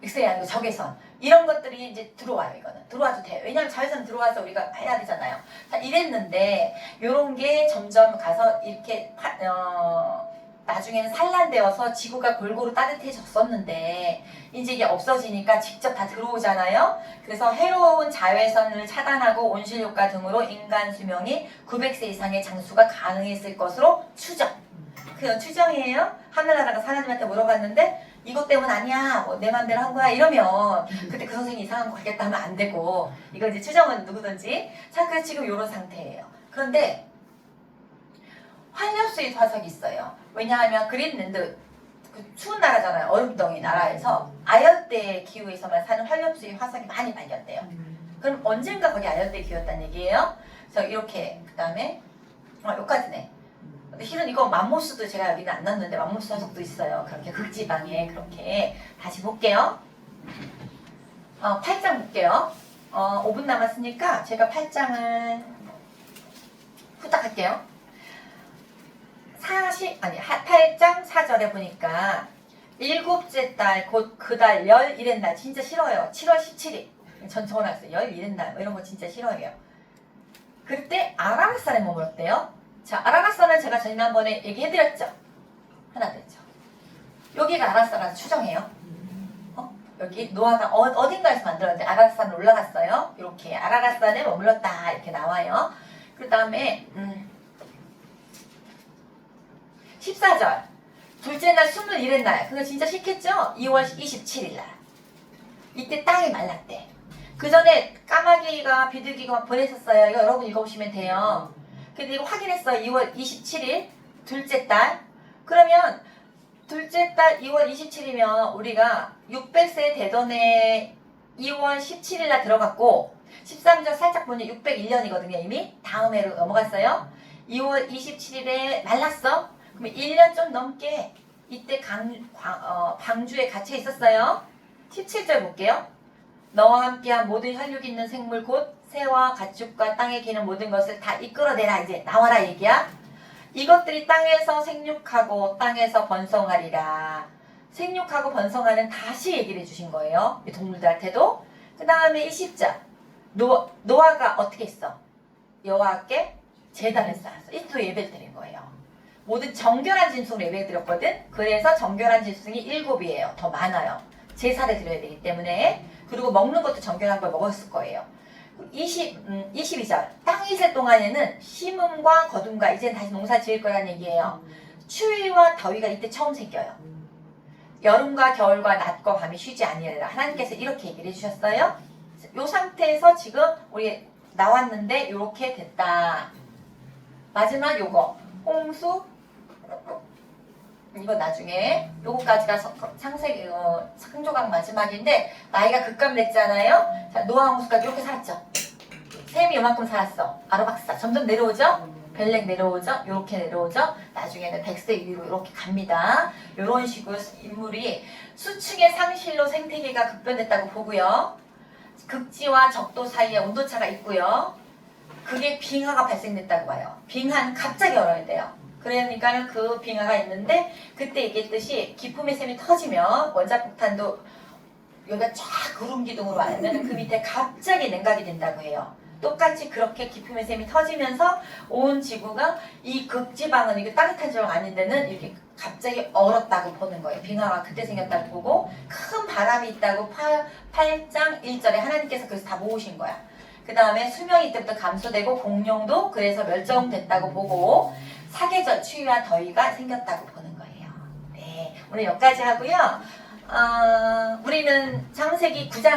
Speaker 1: 엑스레이 아니고 적외선 이런 것들이 이제 들어와요. 이거는 들어와도 돼요. 왜냐하면 자외선 들어와서 우리가 해야 되잖아요. 자, 이랬는데 요런 게 점점 가서 이렇게 나중에는 산란되어서 지구가 골고루 따뜻해졌었는데 이제 이게 없어지니까 직접 다 들어오잖아요. 그래서 해로운 자외선을 차단하고 온실효과 등으로 인간 수명이 900세 이상의 장수가 가능했을 것으로 추정. 그건 추정이에요. 하늘나라가 하나님한테 물어봤는데 이것 때문 아니야. 내 맘대로 한 거야. 이러면 그때 그 선생이 이상한 거 하겠다 하면 안 되고 이건 이제 추정은 누구든지. 자, 그래서 지금 이런 상태예요. 그런데 활력수의 화석이 있어요. 왜냐하면 그린랜드 그 추운 나라잖아요. 얼음덩이 나라에서 아열대 기후에서만 사는 활력수의 화석이 많이 발견돼요. 그럼 언젠가 거기 아열대 기후였다는 얘기예요. 그래서 이렇게 그 다음에 여기까지네. 근데 실은 이거 맘모스도 제가 여기는 안 넣었는데 맘모스 화석도 있어요. 그렇게 극지방에 그렇게 다시 볼게요. 8장 볼게요. 5분 남았으니까 제가 8장을 후딱 할게요. 8장 4절에 보니까 일곱째 달 곧 그 달 열 일의 날 진짜 싫어요. 7월 17일 전 적어놨어요. 열 일의 날 이런 거 진짜 싫어해요. 그때 아라라산에 머물었대요. 자, 아라라산은 제가 지난번에 얘기해드렸죠. 하나 됐죠. 여기가 아라라산 추정해요. 여기 노아가 어딘가에서 만들었는데 아라라산에 올라갔어요. 이렇게 아라라산에 머물렀다 이렇게 나와요. 그 다음에 14절 둘째 날 21의 날 그거 진짜 싫겠죠? 2월 27일 날 이때 땅이 말랐대. 그 전에 까마귀가 비둘기가 보냈었어요. 이거 여러분 읽어보시면 돼요. 근데 이거 확인했어요. 2월 27일 둘째 달. 그러면 둘째 달 2월 27일이면 우리가 600세 되던에 2월 17일 날 들어갔고 13절 살짝 보니 601년이거든요. 이미 다음 해로 넘어갔어요. 2월 27일에 말랐어. 그럼 1년 좀 넘게 이때 방주에 갇혀 있었어요. 17절 볼게요. 너와 함께한 모든 혈육 있는 생물 곧 새와 가축과 땅에 기는 모든 것을 다 이끌어내라. 이제 나와라 얘기야. 이것들이 땅에서 생육하고 땅에서 번성하리라. 생육하고 번성하는 다시 얘기를 해주신 거예요. 이 동물들한테도. 그 다음에 20절 노아가 어떻게 했어? 여호와께 제단을 쌓았어. 이또 예배를 드린 거예요. 모든 정결한 짐승으로 예배를 드렸거든. 그래서 정결한 짐승이 7이에요. 더 많아요. 제사를 드려야 되기 때문에. 그리고 먹는 것도 정결한 걸 먹었을 거예요. 22절 땅이 있을 동안에는 심음과 거둠과 이제는 다시 농사 지을 거라는 얘기예요. 추위와 더위가 이때 처음 생겨요. 여름과 겨울과 낮과 밤이 쉬지 아니하리라. 하나님께서 이렇게 얘기를 해주셨어요. 이 상태에서 지금 우리 나왔는데 이렇게 됐다. 마지막 요거 홍수 이거 나중에 요거까지가 상조각 마지막인데 나이가 급감됐잖아요. 자, 노아 홍수까지 이렇게 살았죠. 샘이 요만큼 살았어. 아로박사 점점 내려오죠. 벨렉 내려오죠. 이렇게 내려오죠. 나중에는 백세 위로 이렇게 갑니다. 이런 식으로 인물이 수축의 상실로 생태계가 급변했다고 보고요. 극지와 적도 사이에 온도차가 있고요. 그게 빙하가 발생됐다고 봐요. 빙하는 갑자기 얼어야 돼요. 그러니까 그 빙하가 있는데 그때 얘기했듯이 기품의 샘이 터지면 원자폭탄도 여기가 쫙 구름 기둥으로 알면 그 밑에 갑자기 냉각이 된다고 해요. 똑같이 그렇게 기품의 샘이 터지면서 온 지구가 이 극지방은 이게 따뜻한 지역 아닌 데는 이렇게 갑자기 얼었다고 보는 거예요. 빙하가 그때 생겼다고 보고 큰 바람이 있다고 8장 1절에 하나님께서 그래서 다 모으신 거야. 그 다음에 수명이 이때부터 감소되고 공룡도 그래서 멸종됐다고 보고 사계절 추위와 더위가 생겼다고 보는 거예요. 네, 오늘 여기까지 하고요. 우리는 창세기 9장